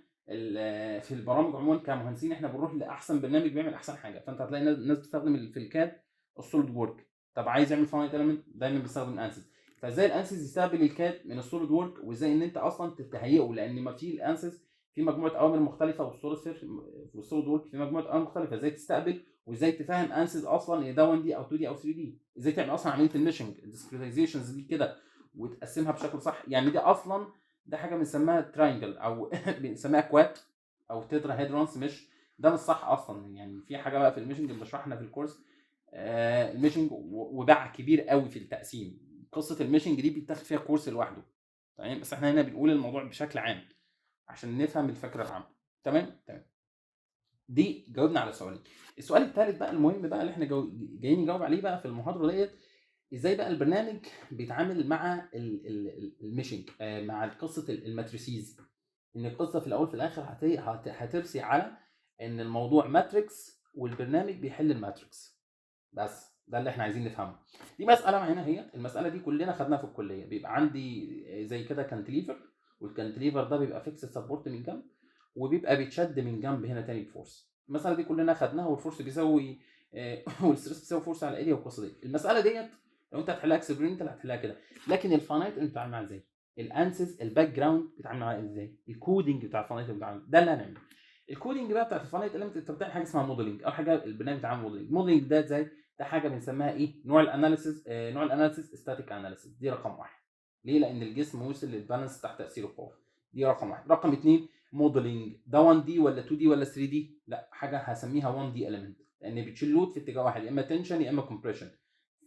في البرامج عموما كمهندسين احنا بنروح لاحسن برنامج بيعمل احسن حاجه. فانت هتلاقي الناس بتستخدم في الكاد السوليد وورك. طب عايز يعمل فاينل ايلمنت دايما بيستخدم انسيز. فازاي الانسيز يستقبل الكاد من السوليد وورك وازاي ان انت اصلا تهيئه، لان ما في الانسيز في مجموعه اوامر مختلفه والسوليد وورك في مجموعه اوامر مختلفه. ازاي تستقبل وازاي تفهم انسيز اصلا ان ده 1 دي او 2 دي او 3 دي. ازاي تعمل اصلا عمليه الميشنج الديسكريتايزيشنز دي كده وتقسمها بشكل صح. يعني دي اصلا ده حاجه بنسميها تراينجل او بنسميها كواد او تترا هيدرونز. مش ده مش صح اصلا. يعني في حاجه بقى في الميشنج اللي بشرحنا في الكورس الميشنج وباع كبير قوي في التقسيم. قصه الميشنج دي بيتاخد فيها كورس لوحده. تمام. بس احنا هنا بنقول الموضوع بشكل عام عشان نفهم الفكره العامه. تمام. دي جاوبنا على سؤالين. السؤال الثالث بقى المهم بقى اللي احنا جايين نجاوب عليه بقى في المحاضره ديت، ازاي بقى البرنامج بيتعامل مع الميشنج مع قصه الماتريسيز. ان القصه في الاول في الاخر هترسي على ان الموضوع ماتريكس والبرنامج بيحل الماتريكس. بس ده اللي احنا عايزين نفهمه. دي مساله معانا، هي المساله دي كلنا خدناها في الكليه. بيبقى عندي زي كده كانتليفر، والكانتليفر ده بيبقى فيكس سبورت من جنب وبيبقى بيتشد من جنب هنا تاني بفورس. المساله دي كلنا خدناها، والفورس بيساوي والستريس بيساوي فورس على الاريا والقصه دي. المساله ديت لو انت هتحلها اكسبيرمنتال هتحلها كده. لكن الفاينايت انت بتتعامل معاها ازاي؟ الانسز الباك جراوند بتتعامل معاها ازاي؟ الكودنج بتاع الفاينايت ده اللي هنعمله. الكودنج بقى بتاعت الفاينايت اليمنت انت بتعمل حاجه اسمها موديلنج. اول حاجه البرنامج بيتعامل موديلنج. موديلنج ده ازاي؟ ده حاجه بنسميها ايه؟ نوع الاناليسيس ستاتيك اناليسيس. دي رقم واحد. ليه؟ لان الجسم وصل للبالانس تحت تاثير القوه. دي رقم واحد. رقم اثنين موديلنج. ده 1 دي ولا 2 دي ولا 3 دي؟ لا، حاجه هسميها 1 دي اليمنت. لان بتشيل لود في اتجاه واحد، يا اما تنشن يا اما كومبريشن.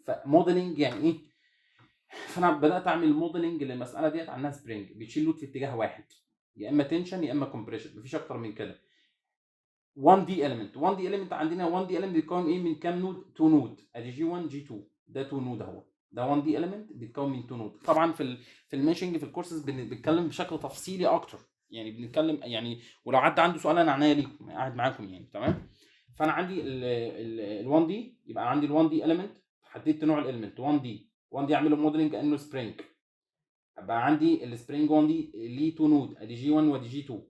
فموديلنج يعني ايه؟ فانا بدات اعمل موديلنج للمساله ديت عنها سبرينج بتشيل لود في اتجاه واحد، يا اما تنشن يا اما كومبريشن، مفيش اكتر من كده. 1 دي element، 1 دي element عندنا 1 دي element بيتكون ايه؟ من كام نود؟ 2 نود، ادي جي 1 جي 2، ده 2 نود اهو، ده 1 دي element بيتكون من 2 نود. طبعا في الميشنج في الكورسز بنتكلم بشكل تفصيلي اكتر، يعني بنتكلم يعني، ولو حد عنده سؤال انا عنيا ليكم، قاعد معاكم يعني، تمام. فانا عندي ال 1 دي، يبقى عندي ال 1 دي element، حددت نوع الاليمنت 1 دي، 1 دي اعمل له موديلنج كانه سبرينج، يبقى عندي السبرينج 1 دي ليه 2 نود، ادي جي 1 وادي جي 2.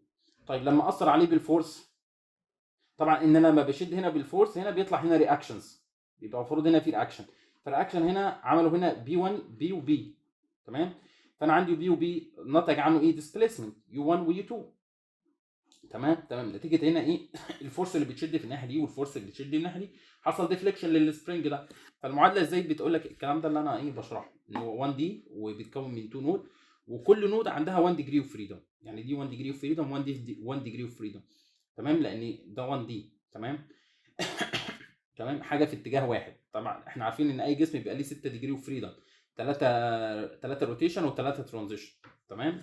طيب لما اثر عليه بالفورس، طبعا ان انا لما بشد هنا بالفورس هنا بيطلع هنا رياكشنز، بيبقى المفروض هنا في رياكشن، فالرياكشن هنا عملوا هنا بي 1 بي وبي، تمام. فانا عندي بي وبي نتج عنه ايه؟ ديسبيسمنت يو 1 ويو 2، تمام. نتيجه هنا ايه؟ الفورس اللي بتشد في الناحيه دي والفورس اللي بتشد الناحيه دي، حصل ديفليكشن للسبرينج ده. فالمعادله ازاي بتقول لك الكلام ده اللي انا ايه بشرحه، ان هو 1 دي وبيتكون من 2 نود، وكل نود عندها 1 ديجري اوف فريدم، يعني دي 1 ديجري اوف فريدم، 1 ديجري اوف فريدم، تمام، لان ده 1 دي، تمام. تمام، حاجه في اتجاه واحد. طبعا احنا عارفين ان اي جسم بيبقى ليه 6 ديجري اوف فريدم، 3 روتيشن و3 ترانزيشن، تمام.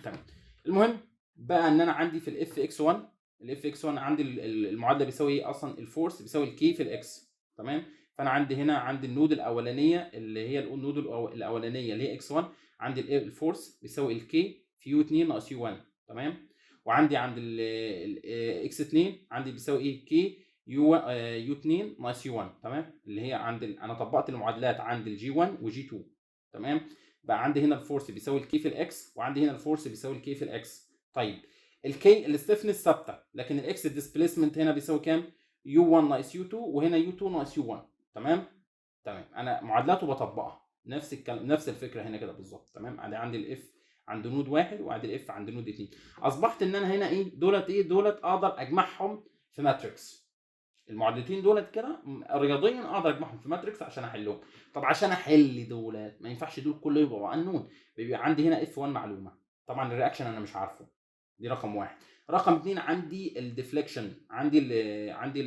المهم بقى ان انا عندي في الاف اكس 1، الاف اكس 1 عندي المعادله بيساوي ايه اصلا؟ الفورس بيساوي الكي في الاكس، تمام. فانا عندي هنا عندي النود الاولانيه اللي هي النود الاولانيه اللي هي اكس 1، عندي الفورس بيساوي الكي في يو 2 ناقص يو 1، تمام. وعندي عند الاكس 2 عندي بيساوي ايه؟ كي يو 2 ناقص يو 1، تمام. اللي هي عند انا طبقت المعادلات عند الجي 1 وجي 2، تمام. بقى عندي هنا الفورس بيساوي الكي في الاكس، وعندي هنا الفورس بيساوي الكي في الاكس. طيب الكي الستفنس ثابته، لكن الاكس الديسبيسمنت هنا بيساوي كام؟ يو 1 ناقص يو 2، وهنا يو 2 ناقص يو 1، تمام. انا معادلاته بطبقها نفس الكلام، نفس الفكره هنا كده بالظبط، تمام. عندي الاف عند نود واحد، وعندي الاف عند نود 2. اصبحت ان انا هنا ايه؟ دولت اقدر اجمعهم في ماتريكس. المعادلتين دولت كده رياضيا اقدر اجمعهم في ماتريكس عشان احلهم. طب عشان احل دولت ما ينفعش دول كله يبقوا انون، بيبقى عندي هنا اف 1 معلومه، طبعا الرياكشن انا مش عارفه، دي رقم واحد. رقم اثنين عندي الديفليكشن، عندي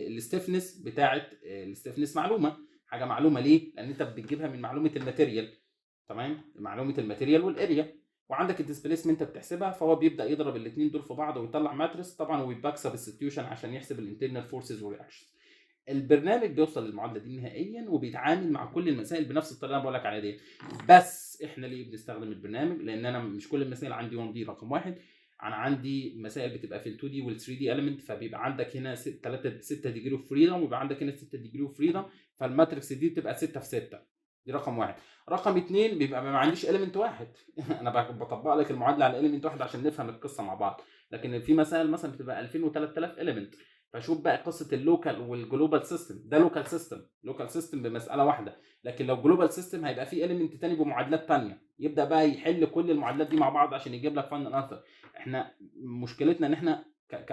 الستيفنس بتاعه، الستيفنس معلومه، حاجه معلومه ليه؟ لان انت بتجيبها من معلومه الماتيريال، تمام، معلومه الماتيريال والاريا. وعندك الديسبيسمنت انت بتحسبها، فهو بيبدا يضرب الاثنين دول في بعض ويطلع ماتريس طبعا، ويباك سبستيوشن عشان يحسب الانترنال فورسز والرياكشنز. البرنامج بيوصل للمعادله دي نهائيا، وبيتعامل مع كل المسائل بنفس الطريقه اللي انا بقول لك عليها دي. بس احنا ليه بنستخدم البرنامج؟ لان انا مش كل المسائل عندي 1 دي رقم واحد، انا عندي مسائل بتبقى في ال 2 دي وال 3 دي element، فبيبقى عندك هنا 6 ديجري اوف فريدم، ويبقى عندك هنا 6 ديجري اوف فريدم، فالماتريكس دي بتبقى 6 في 6، دي رقم واحد. رقم اثنين بيبقى ما عنديش element واحد انا بطبق لك المعادله على element واحد عشان نفهم القصه مع بعض، لكن في مسائل مثلا بتبقى 2000 و3000 element. فشوف بقى قصه اللوكال والجلوبال سيستم، ده لوكال سيستم بمساله واحده، لكن لو جلوبال سيستم هيبقى فيه element تاني بمعادلات تانيه، يبدا بقى يحل كل المعادلات دي مع بعض عشان يجيب لك فاينل انسر. احنا مشكلتنا ان احنا ك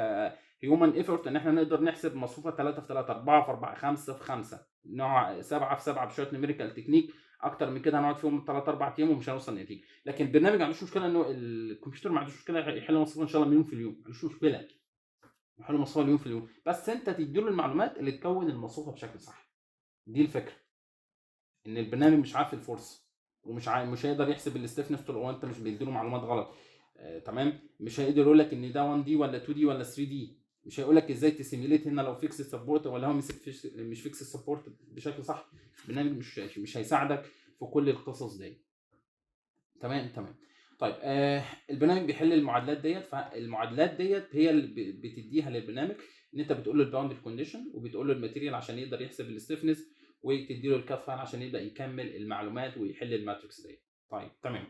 هيومن ايفورت ان احنا نقدر نحسب مصفوفه 3 في 3، 4 في 4، 5 في 5، نوع 7 في 7 بشويه نيميريكال تكنيك، اكتر من كده هنقعد فيهم 3 4 ايام ومش هنوصل لنتيجه. لكن البرنامج ما عندوش مشكله، انه الكمبيوتر ما عندوش مشكله يحل مصفوفه ان شاء الله مليون في اليوم، ما عندوش مشكله يحل مصفوفه مليون في اليوم، بس انت تديله المعلومات اللي تكون المصفوفه بشكل صح. دي الفكره، ان البرنامج مش عارف الفورس، مش هيقدر يحسب الاستفنس طول ما انت مش بيديله معلومات غلط، تمام. مش هيقدر يقول لك ان ده 1 دي ولا 2 دي ولا 3 دي، مش هيقول لك ازاي تسيميليت هنا لو فيكس سبورت ولا هو مش فيكس سبورت بشكل صح. البرنامج مش هيساعدك في كل القصص دي، تمام. طيب البرنامج بيحل المعادلات ديت، فالمعادلات ديت هي اللي بتديها للبرنامج، ان انت بتقول له الباوندري كونديشن، وبتقول له الماتيريال عشان يقدر يحسب الستيفنس، وتدي له الكات فايل عشان يبدا يكمل المعلومات ويحل الماتريكس ديت. طيب تمام.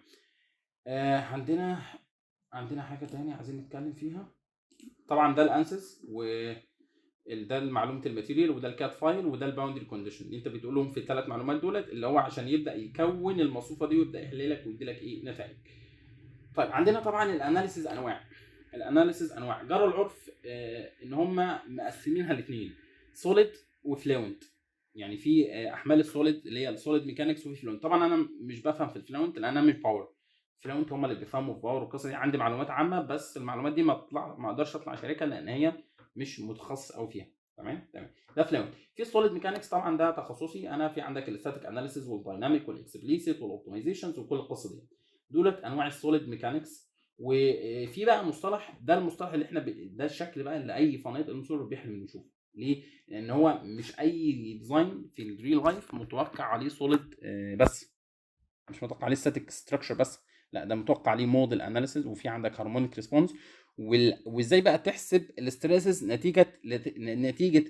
عندنا حاجه ثانيه عايزين نتكلم فيها. طبعا ده الانسس، ده معلومه الماتيريال، وده الكات فايل، وده الباوندري كونديشن اللي انت بتقول لهم في الثلاث معلومات دولت، اللي هو عشان يبدا يكون المصفوفه دي ويبدا يحل لك ويدي لك ايه نتائج. طيب عندنا طبعا الاناليسيز انواع جرى العرف ان هم مقسمينها لاثنين، سوليد وفلوينت. يعني في احمال السوليد اللي هي السوليد ميكانكس، وفي فلوينت. طبعا انا مش بفهم في الفلوينت لان انا مش باور، فلوينت هم اللي بيفهموا في باور والقصه دي. عندي معلومات عامه، بس المعلومات دي ما اقدرش اطلع شركه لان هي مش متخصص قوي فيها، تمام. ده فلوينت. في السوليد ميكانكس طبعا ده تخصصي انا، في عندك الاستاتيك اناليسيز والدايناميك والاكسبليسيت والاوبتمايزيشنز وكل القصه دي، دولت انواع السوليد ميكانكس. وفي بقى مصطلح، ده المصطلح اللي احنا ده الشكل بقى اللي اي فنادق المسور بيحلم انه يشوفه. ليه؟ لان هو مش اي ديزاين في الريل لايف متوقع عليه سوليد بس، مش متوقع عليه ستاتيك ستراكشر بس، لا ده متوقع عليه موديل اناليسيز، وفي عندك هارمونيك ريسبونس، وازاي بقى تحسب الاستريسز نتيجه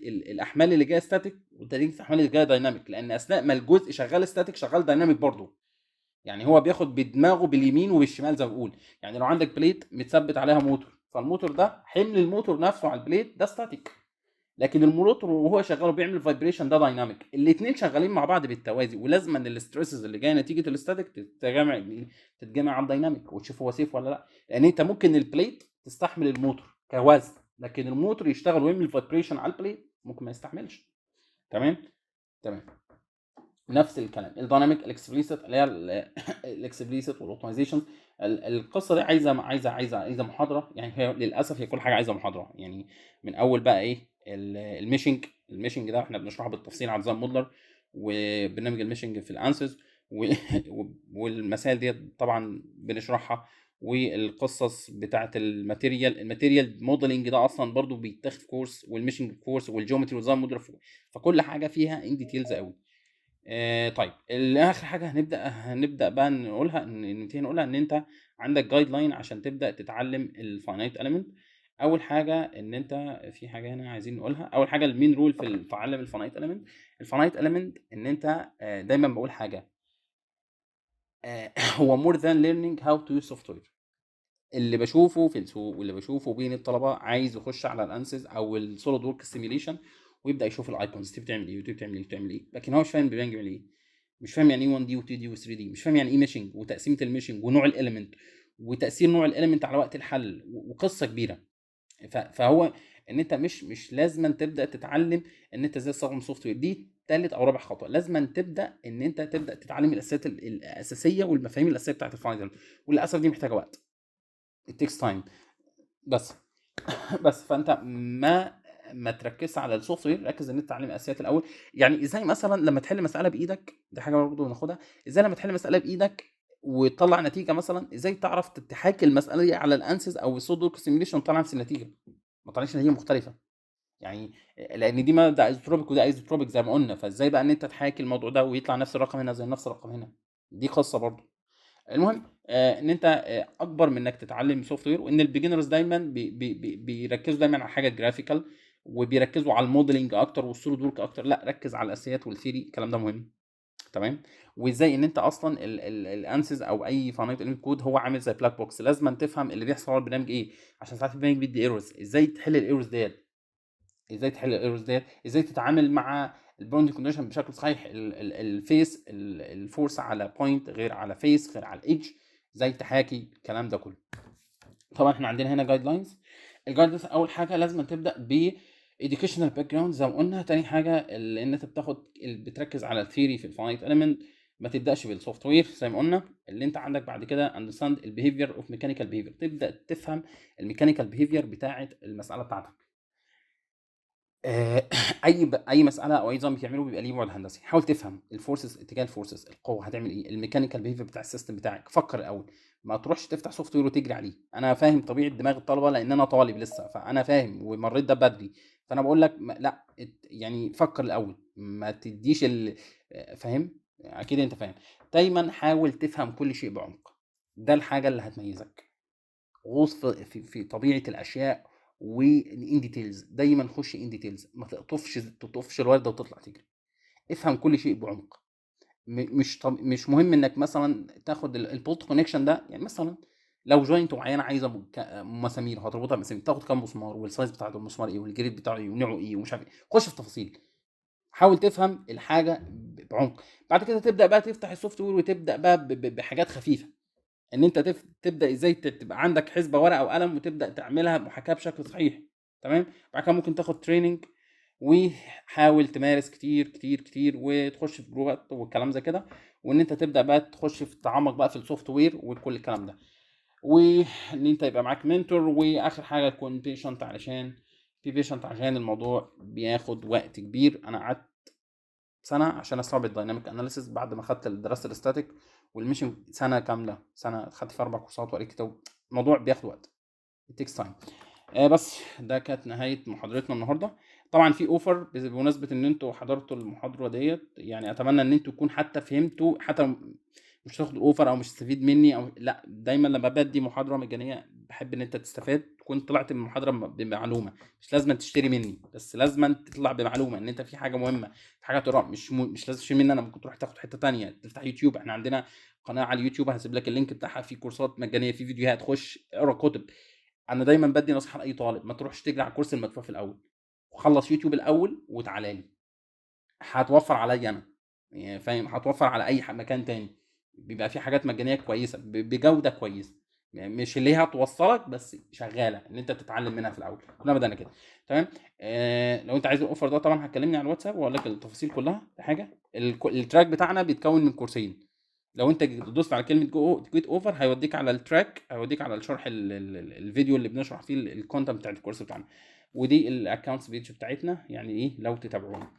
الاحمال اللي جايه ستاتيك ونتيجه الاحمال اللي جايه دايناميك، لان اثناء ما الجزء شغال ستاتيك شغال دايناميك برضه. يعني هو بياخد بدماغه باليمين وبالشمال زي ما بقول. يعني لو عندك بليت متثبت عليها موتور، فالموتور ده حمل الموتور نفسه على البليت ده ستاتيك، لكن الموتور وهو شغال وبيعمل فايبريشن ده دايناميك. الاثنين شغالين مع بعض بالتوازي، ولازم ان الاستريسز اللي جايه نتيجه الاستاتيك تتجمع على الدايناميك وتشوف هو سيف ولا لا. لان انت ممكن البليت تستحمل الموتور كوزن، لكن الموتور يشتغل ويعمل فايبريشن على البليت ممكن ما يستحملش. تمام. نفس الكلام الدايناميك الاكسبليسيت اللي هي الاكسبليسيت والاوبتمايزيشن. القصه دي عايزه محاضره، يعني هي للاسف هي كل حاجه عايزه محاضره. يعني من اول بقى ايه الميشنج ده احنا بنشرحه بالتفصيل على ديزاين مودلر وبرنامج الميشنج في الانسز والمسائل دي طبعا بنشرحها، والقصص بتاعه الماتيريال موديلنج ده اصلا برضو بيتاخد في كورس، والميشنج كورس والجيومتري وديزاين مودلر، فكل حاجه فيها ان ديتيلز قوي. طيب اخر حاجه هنبدا بقى نقولها، نبتدي نقولها ان انت عندك جايد لاين عشان تبدا تتعلم الفاينايت اليمنت. اول حاجه ان انت في حاجه هنا عايزين نقولها، اول حاجه المين رول في تعلم الفاينايت اليمنت. الفاينايت اليمنت ان انت دايما بقول حاجه هو مور ذان ليرنينج هاو تو يوز سوفت وير. اللي بشوفه في السوق واللي بشوفه بين الطلبه عايز يخش على الانسز او السوليد ورك سيميليشن ويبدا يشوف الايكونز دي بتعمل ايه ودي بتعمل ايه وبتعمل ايه، لكن هو مش فاهم بيبان بيعمل ايه، مش فاهم يعني ايه 1 دي و2 دي و3 دي، مش فاهم يعني ايه ميشنج وتقسيمه الميشنج ونوع الاليمنت وتاثير نوع الاليمنت على وقت الحل وقصه كبيره. فهو ان انت مش لازم تبدا تتعلم ان انت ازاي تستخدم سوفت وير، دي ثالث او رابع خطوه. لازم تبدا ان انت تبدا تتعلم الاساسيات الاساسيه والمفاهيم الاساسيه بتاعت الفاينل، وللاسف دي محتاجه وقت، it takes time. بس فانت ما تركزش على السوفت وير، ركز ان انت تتعلم الاساسيات الاول. يعني ازاي مثلا لما تحل مساله بايدك، دي حاجه برضه ناخدها، ازاي لما تحل مساله بايدك وتطلع نتيجه مثلا، ازاي تعرف تحاكي المساله دي على الانسز او السودو سيميوليشن وتطلع نفس النتيجه، ما طلعش نتيجه مختلفه. يعني لان دي ما ده ايزوتروبيك وده ايزوتروبيك زي ما قلنا، فازاي بقى ان انت تحاكي الموضوع ده ويطلع نفس الرقم هنا زي نفس الرقم هنا، دي قصه برضه. المهم ان انت اكبر من انك تتعلم سوفت وير، وان البيجنرز دايما بيركزوا دايما على حاجه جرافيكال وبيركزوا على الموديلنج اكتر والسوليد ورك اكتر. لا، ركز على الاساسيات والثيري، الكلام ده مهم. تمام. وازاي ان انت اصلا الانسز او اي فاينانت اليمنت كود هو عامل زي بلاك بوكس، لازم تفهم اللي بيحصل على البرنامج ايه، عشان ساعات البرنامج بيدي ايرورز، ازاي تحل الايرورز ديت، ازاي تتعامل مع البوند كونديشن بشكل صحيح، الفيس الفورس على بوينت غير على فيس غير على الايدج، ازاي تحاكي الكلام ده كله. طبعا احنا عندنا هنا جايد لاينز. الجايد لاينز اول حاجه لازم تبدا ب educational background زي ما قلنا. تاني حاجه اللي انت بتركز على الثيوري في الفاينايت element، ما تبداش بالسوفت وير زي ما قلنا. اللي انت عندك بعد كده understand البيهيفير اوف ميكانيكال بيهيفير، تبدا تفهم الميكانيكال بيهيفير بتاعه المساله بتاعتك. اي مساله او اي نظام بتعمله بيبقى ليه بعد هندسي. حاول تفهم الفورسز، اتجاه الفورسز، القوه هتعمل ايه، الميكانيكال بيهيفير بتاع السيستم بتاعك. فكر الاول، ما تروحش تفتح سوفت وير وتجري عليه. انا فاهم طبيعه دماغ الطلبه لان انا طالب لسه، فانا فاهم ومريت ده بدري، فانا بقول لك لا يعني فكر الاول، ما تديش فاهم، اكيد انت فاهم. دايما حاول تفهم كل شيء بعمق، ده الحاجه اللي هتميزك. غوص في طبيعه الاشياء وان ديتيلز، دايما خش ان ديتيلز، ما تطفش الورده وتطلع تجري. افهم كل شيء بعمق. مش مهم انك مثلا تاخد البولت كونكشن ده، يعني مثلا لو جوينت معينه عايزه مسامير هتربطها بمسامير، تاخد كام مسمار والسايز بتاع المسمار ايه والجريد بتاعه ايه ونوعه ايه ومش عارف ايه، خش في تفاصيل، حاول تفهم الحاجه بعمق. بعد كده تبدا بقى تفتح السوفت وير وتبدا بقى بحاجات خفيفه، ان انت تبدا ازاي تبقى عندك حسبه ورقه وقلم وتبدا تعملها محاكاه بشكل صحيح. تمام. بعد كده ممكن تاخد تريننج وحاول تمارس كتير كتير كتير وتخش في جروبات والكلام زي كده، وان انت تبدا بقى تخش في تعمق بقى في السوفت وير وكل الكلام ده، وان انت يبقى معاك منتور، واخر حاجه تكون بيشنت علشان في بيشنت عشان الموضوع بياخد وقت كبير. انا قعدت سنه عشان استوعب الدايناميك اناليسيس بعد ما خدت دراسه الاستاتيك والميشن، سنه كامله، سنه خدت فيها 4 كورسات وقريت كتاب. الموضوع بياخد وقت، it takes time. بس ده كانت نهايه محاضرتنا النهارده. طبعا في اوفر بمناسبه ان انتوا حضرتوا المحاضره ديت، يعني اتمنى ان انتوا تكون حتى فهمتوا، حتى مش تاخدوا اوفر او مش تستفيد مني او لا. دايما لما بدي محاضره مجانيه بحب ان انت تستفاد، تكون طلعت من المحاضره بمعلومه. مش لازم تشتري مني، بس لازم تطلع بمعلومه ان انت في حاجه مهمه، في حاجه تقراها. مش لازم تشتري مني انا، ممكن تروح تاخد حته تانية، تفتح يوتيوب. احنا عندنا قناه على اليوتيوب هسيب لك اللينك بتاعها، في كورسات مجانيه، في فيديوهات، خش اقرا كتب. انا دايما بدي نصيحه لاي طالب: ما تروحش تجري على الكورس المدفوع في الاول، وخلص يوتيوب الاول وتعالى لي. هتوفر عليا انا، يعني فاهم، هتوفر على اي مكان تاني. بيبقى في حاجات مجانيه كويسه بجوده كويسه، يعني مش اللي هي هتوصلك بس، شغاله ان انت تتعلم منها في الاول. كلنا بدأنا كده. تمام. لو انت عايز الاوفر ده طبعا هتكلمني على الواتساب واقول لك التفاصيل كلها. حاجه التراك بتاعنا بيتكون من كورسين. لو انت دوست على كلمه جيت اوفر هيوديك على التراك، هيوديك على الشرح الفيديو اللي بنشرح فيه الكونتنت بتاع الكورس بتاعنا. ودي الاكونتس بيج بتاعتنا، يعني ايه لو تتابعونا.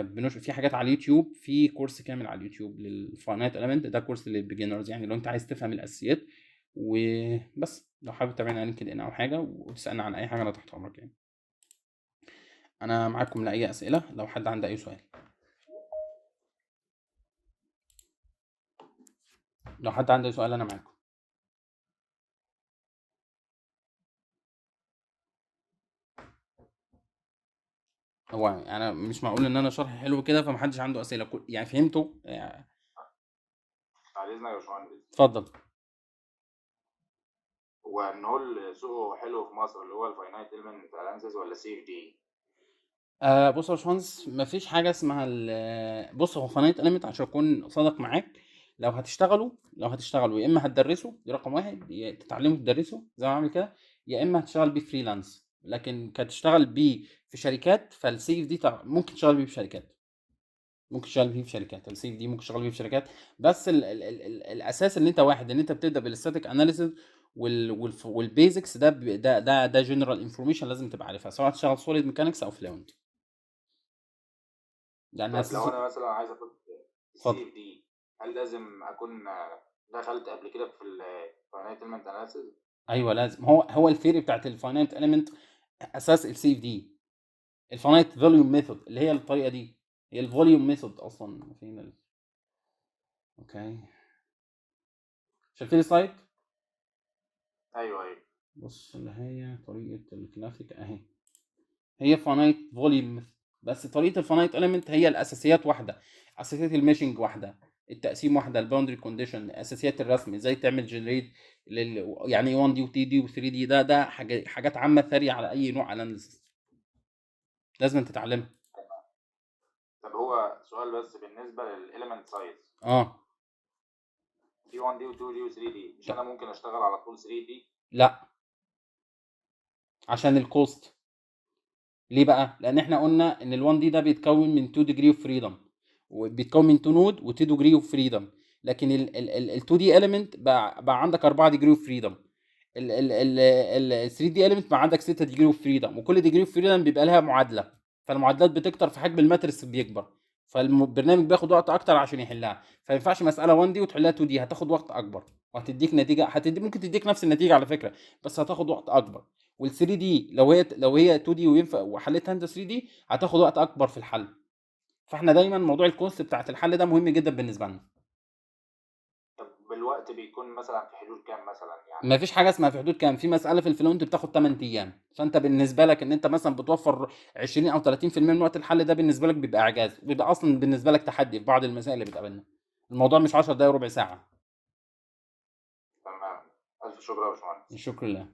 بنشر في حاجات على اليوتيوب، في كورس كامل على اليوتيوب للفاينانت اليمنت، ده كورس للبيجنرز، يعني لو انت عايز تفهم الاساسيات وبس. لو حابب تتابعنا على لينكد ان او حاجه وتسالنا عن اي حاجه انا تحت امرك يعني. انا معاكم لاي اسئله لو حد عنده اي سؤال. لو حد عنده سؤال انا معاكم. هو انا مش معقول ان انا شرح حلو كده فمحدش عنده اسئله، يعني فهمتوا يعني. بعد اذنك يا باشمهندس، اتفضل. هو نقول سوقه حلو في مصر اللي هو الفاينانت ايلمنت اناليسيس ولا سي اف دي؟ بص يا باشمهندس، مفيش حاجه اسمها بص، هو فنيت اليمنت عشان اكون صادق معاك، لو هتشتغلوا يا اما هتدرسوا، دي رقم واحد، يا تتعلموا تدرسوا زي ما بعمل كده، يا اما هتشتغل بيه فريلانس. لكن كتشتغل بيه في شركات، فالسي اف دي ممكن تشتغل بيه في شركات، السي اف دي ممكن تشتغل بيه في شركات. بس الاساس ان انت واحد، ان انت بتبدا بالاستاتيك اناليسيس والبيزكس، ده جنرال انفورميشن لازم تبقى عارفها، سواء تشتغل سوليد ميكانكس او فلوينت، يعني طب اساس. لو انا مثلا عايز اخد اتفضل. السي اف دي، هل لازم اكون دخلت قبل كده في الفاينانت ايلمنت اناليسيس؟ ايوه لازم، هو الثيري بتاعت الفاينانت اليمنت اساس السي اف دي. الفاينانت فوليوم ميثود اللي هي الطريقه دي، هي الفوليوم ميثود اصلا. فين اوكي، شايفين السلايد؟ ايوه ايوه. بص، اللي هي طريقه الكلاسيك اهي، هي فاينانت فوليوم ميثود. بس طريقه الفاينانت اليمنت هي الاساسيات واحده، اساسيات الميشنج واحده، التقسيم واحده، الباوندري كونديشن، اساسيات الرسم، ازاي تعمل جنريت يعني ايه 1 دي و 2 دي و 3 دي. ده حاجات عامه ثريه على اي نوع اناليسيس لازم تتعلمها. طب هو سؤال بس بالنسبه للاليمنت سايز، اه. في 1 دي و 2 دي و 3 دي، مش ط- انا ممكن اشتغل على طول 3 دي؟ لا، عشان الكوست. ليه بقى؟ لان احنا قلنا ان ال1 دي ده بيتكون من 2 degree of freedom، وبيتكون من 2 نود و2 degree of freedom. لكن ال 2 دي element بقى عندك 4 degree of freedom. ال 3 دي element بقى عندك 6 degree of freedom، وكل degree of freedom بيبقى لها معادله. فالمعادلات بتكتر، في حجم الماتريس بيكبر، فالبرنامج بياخد وقت اكتر عشان يحلها. فما ينفعش مساله 1 دي وتحلها 2 دي، هتاخد وقت اكبر وهتديك نتيجه، ممكن تديك نفس النتيجه على فكره، بس هتاخد وقت اكبر. وال 3 دي لو هي 2 دي وينفع وحلتها انت 3 دي، هتاخد وقت اكبر في الحل. فاحنا دايما موضوع الكونست بتاعت الحل ده مهم جدا بالنسبه لنا. طب بالوقت بيكون مثلا في حدود كام مثلا ما يعني؟ فيش حاجه اسمها في حدود كام، في مساله في الفلونت بتاخد 8 ايام، فانت بالنسبه لك ان انت مثلا بتوفر 20 او 30% من وقت الحل، ده بالنسبه لك بيبقى اعجاز، بيبقى اصلا بالنسبه لك تحدي في بعض المسائل اللي بتقابلنا. الموضوع مش 10 دقايق ربع ساعه. تمام. الف شكر يا باشمهندس. شكرا لله.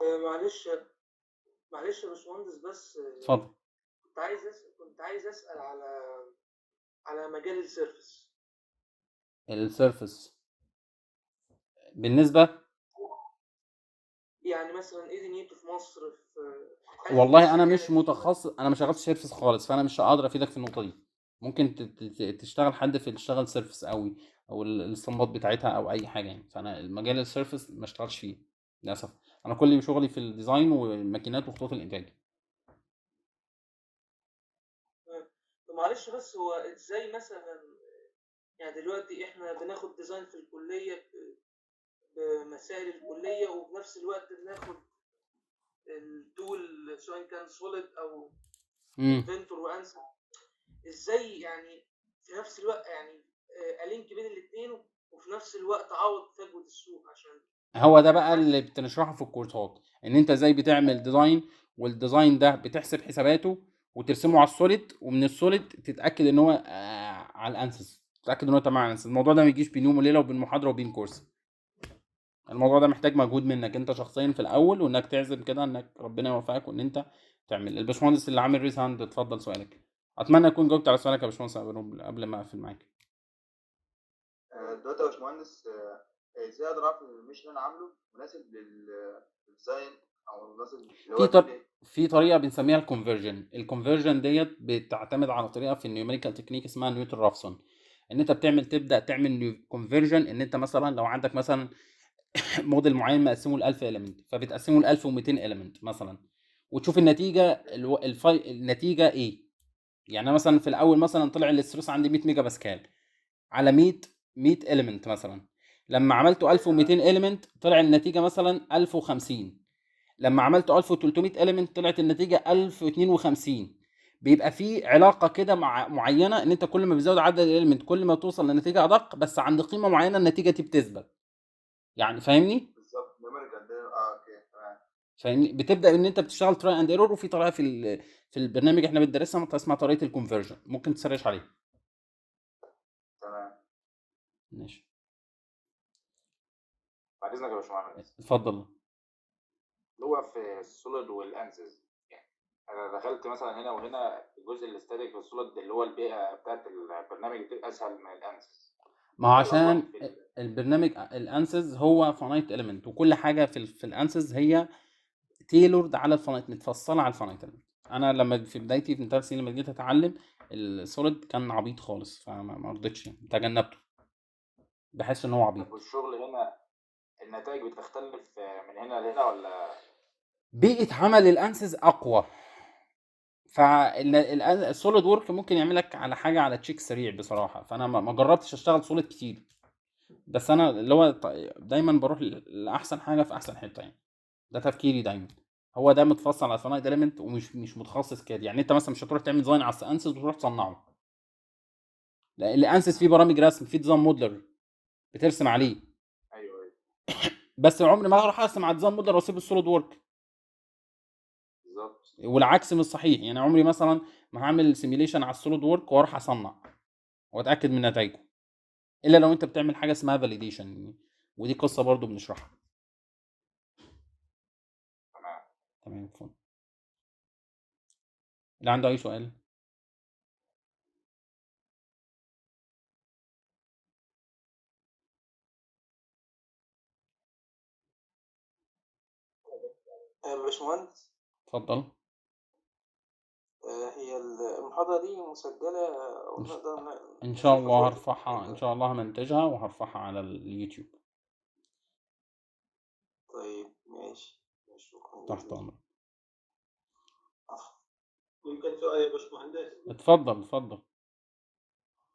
معلش معلش يا باشمهندس، بس اتفضل. كنت عايز اسال على مجال السيرفس. السيرفس بالنسبه، يعني مثلا ايه دنيته في مصر، هل في والله مصر انا حاجه مش فيه؟ متخصص، انا ما شغلتش سيرفس خالص، فانا مش هقدر افيدك في النقطه دي. ممكن تشتغل حد في تشتغل سيرفس قوي، او الاستنباط بتاعتها او اي حاجه يعني. فانا المجال السيرفس ما اشتغلش فيه للاسف. انا كل شغلي في الديزاين والماكينات وخطوط الانتاج. طب معلش بس هو ازاي مثلا، يعني دلوقتي احنا بناخد ديزاين في الكلية بمسائل الكلية، وفي نفس الوقت بناخد التول سواء كان سوليد او انفنتور وانسى، ازاي يعني في نفس الوقت يعني الينك بين الاثنين وفي نفس الوقت اعوض فجوة السوق؟ عشان هو ده بقى اللي بنشرحه في الكورسات، ان انت ازاي بتعمل ديزاين، والديزاين ده بتحسب حساباته وترسمه على السوليد، ومن السوليد تتاكد ان هو على الانسز، تتاكد ان هو تمام على الانسز. الموضوع ده ما يجيش بين يوم وليله وبين محاضره وبين كورس. الموضوع ده محتاج مجهود منك انت شخصيا في الاول، وانك تعزم كده انك ربنا يوفقك وان انت تعمل. الباشمهندس اللي عامل ريس هاند، اتفضل سؤالك. اتمنى اكون جاوبت على سؤالك يا باشمهندس قبل ما اقفل معاك. دلوقتي يا باشمهندس، ازاي اقدر اعرف ان المش اللي انا عامله مناسب للديزاين او مناسب اللي هو في طريقه بنسميها الكونفرجن. الكونفرجن ديت بتعتمد على طريقه في النيوميريكال تكنيك اسمها نيوتن رافسون. ان انت تبدا تعمل كونفرجن، ان انت مثلا لو عندك مثلا موديل معين مقسمه ل 1000 اليمنت، فبتقسمه ل 1200 اليمنت مثلا، وتشوف النتيجه النتيجه ايه. يعني مثلا في الاول مثلا طلع الاسترس عندي 100 ميجا باسكال على 100 اليمنت مثلا. لما عملته 1200 اليمنت طلع النتيجه مثلا 1050. لما عملته 1300 اليمنت طلعت النتيجه 1052. بيبقى في علاقه كده معينه، ان انت كل ما بتزود عدد الاليمنت كل ما توصل لنتيجه ادق، بس عند قيمه معينه النتيجه دي بتثبت. يعني فاهمني؟ بالظبط نيوميريكال اوكي تمام. فاهمني؟ بتبدا ان انت بتشتغل تراي اند ايرور، وفي طريقه في البرنامج احنا بندرسها اسمها طريقه الكونفرجن، ممكن تسرش عليها. تمام ماشي، بعد اذنك يا باشمهندس، اتفضل. اللي هو في السوليد والانسز، يعني انا دخلت مثلا هنا وهنا الجزء الاستاتيك في السوليد اللي هو البيئه بتاعت البرنامج بتبقى اسهل من الانسز. ما هو عشان البرنامج الانسز هو فانايت اليمنت، وكل حاجه في الانسز هي تيلورد على الفانايت، متفصله على الفانايت اليمنت. انا لما في بدايتي من 3 سنين لما جيت اتعلم السوليد كان عبيط خالص، فما رضيتش يعني، تجنبته، بحس ان هو عبيط. طب والشغل هنا النتائج بتختلف من هنا لهنا ولا؟ بيئه عمل الانسز اقوى، فالسوليد وورك ممكن يعمل لك على حاجه على تشيك سريع بصراحه. فانا ما جربتش اشتغل سوليد كتير، بس انا اللي هو دايما بروح لاحسن حاجه في احسن حته يعني. ده تفكيري دايما. هو ده متفصل على فنايت اليمنت، ومش متخصص كده. يعني انت مثلا مش هتروح تعمل ديزاين على الانسز وتروح تصنعه، لا، الانسز فيه برامج رسم، فيه ديزاين موديلر بترسم عليه. ايوه بس عمري ما اروح ارسم على ديزاين موديلر واسيب السوليد وورك. بالظبط. والعكس مش صحيح. يعني عمري مثلا ما هعمل سيميليشن على السوليد وورك واروح اصنع واتاكد من نتائجه، الا لو انت بتعمل حاجه اسمها فاليديشن، ودي قصه برضو بنشرحها. تمام فل. اللي عنده اي سؤال؟ باشمهندس، اتفضل. هي المحاضرة دي مسجلة ونقدر ان شاء نشوفها في الله وقت هرفعها، ان شاء الله همنتجها وهرفعها على اليوتيوب. طيب ماشي، شكرا تحت جزيلا. امرك. ممكن سؤال يا باشمهندس؟ اتفضل.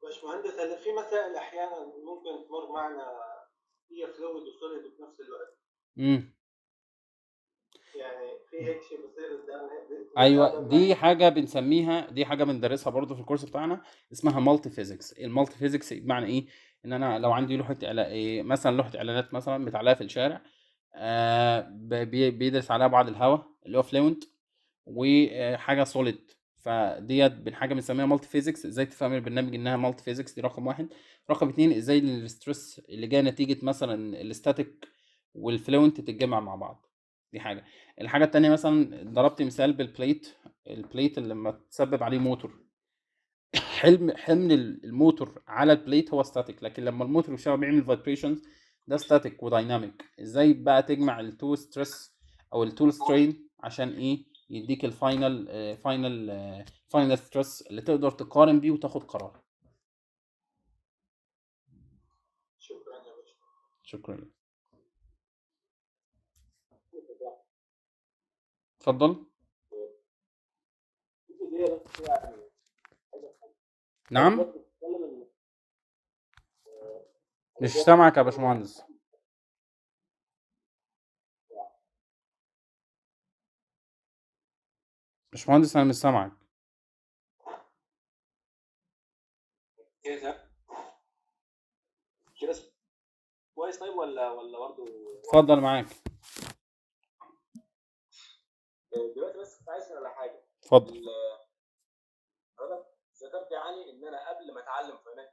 باشمهندس، هل في مسائل احيانا ممكن تمر معنا هي فلويد وسوليد في نفس الوقت؟ يعني في هيك شيء بصير قدامنا. ايوه، دي حاجه بنسميها، دي حاجه بندرسها برضو في الكورس بتاعنا، اسمها مالتي فيزيكس. المالتي فيزيكس بمعنى ايه؟ ان انا لو عندي لوحه مثلا لوحه اعلانات مثلا متعلقه في الشارع، بيدرس عليها بعض الهواء اللي هو فلوينت، وحاجه سوليد. فديت حاجه بنسميها مالتي فيزيكس. ازاي تفهم البرنامج انها مالتي فيزيكس؟ دي رقم واحد. رقم اتنين، ازاي الستريس اللي جاي نتيجه مثلا الاستاتيك والفلوينت تتجمع مع بعض. دي حاجه. الحاجه التانية مثلا ضربت مثال بالبليت. البليت اللي لما تسبب عليه موتور، حمل الموتور على البليت هو ستاتيك، لكن لما الموتور يشتغل بيعمل فايبريشنز ده ستاتيك ودايناميك. ازاي بقى تجمع التو ستريس او التو سترين عشان ايه؟ يديك فاينل ستريس اللي تقدر تقارن بيه وتاخد قرار. شكرا يا باشمهندس. شكرا. اتفضل. نعم، مش سامعك يا باشمهندس. باشمهندس انا مش سامعك. كده كويس طيب ولا برضه؟ اتفضل معاك. دلوقتي بس كنت عايز اسال على حاجه. اتفضل. حضرتك ذكرت يعني ان انا قبل ما اتعلم فاينانس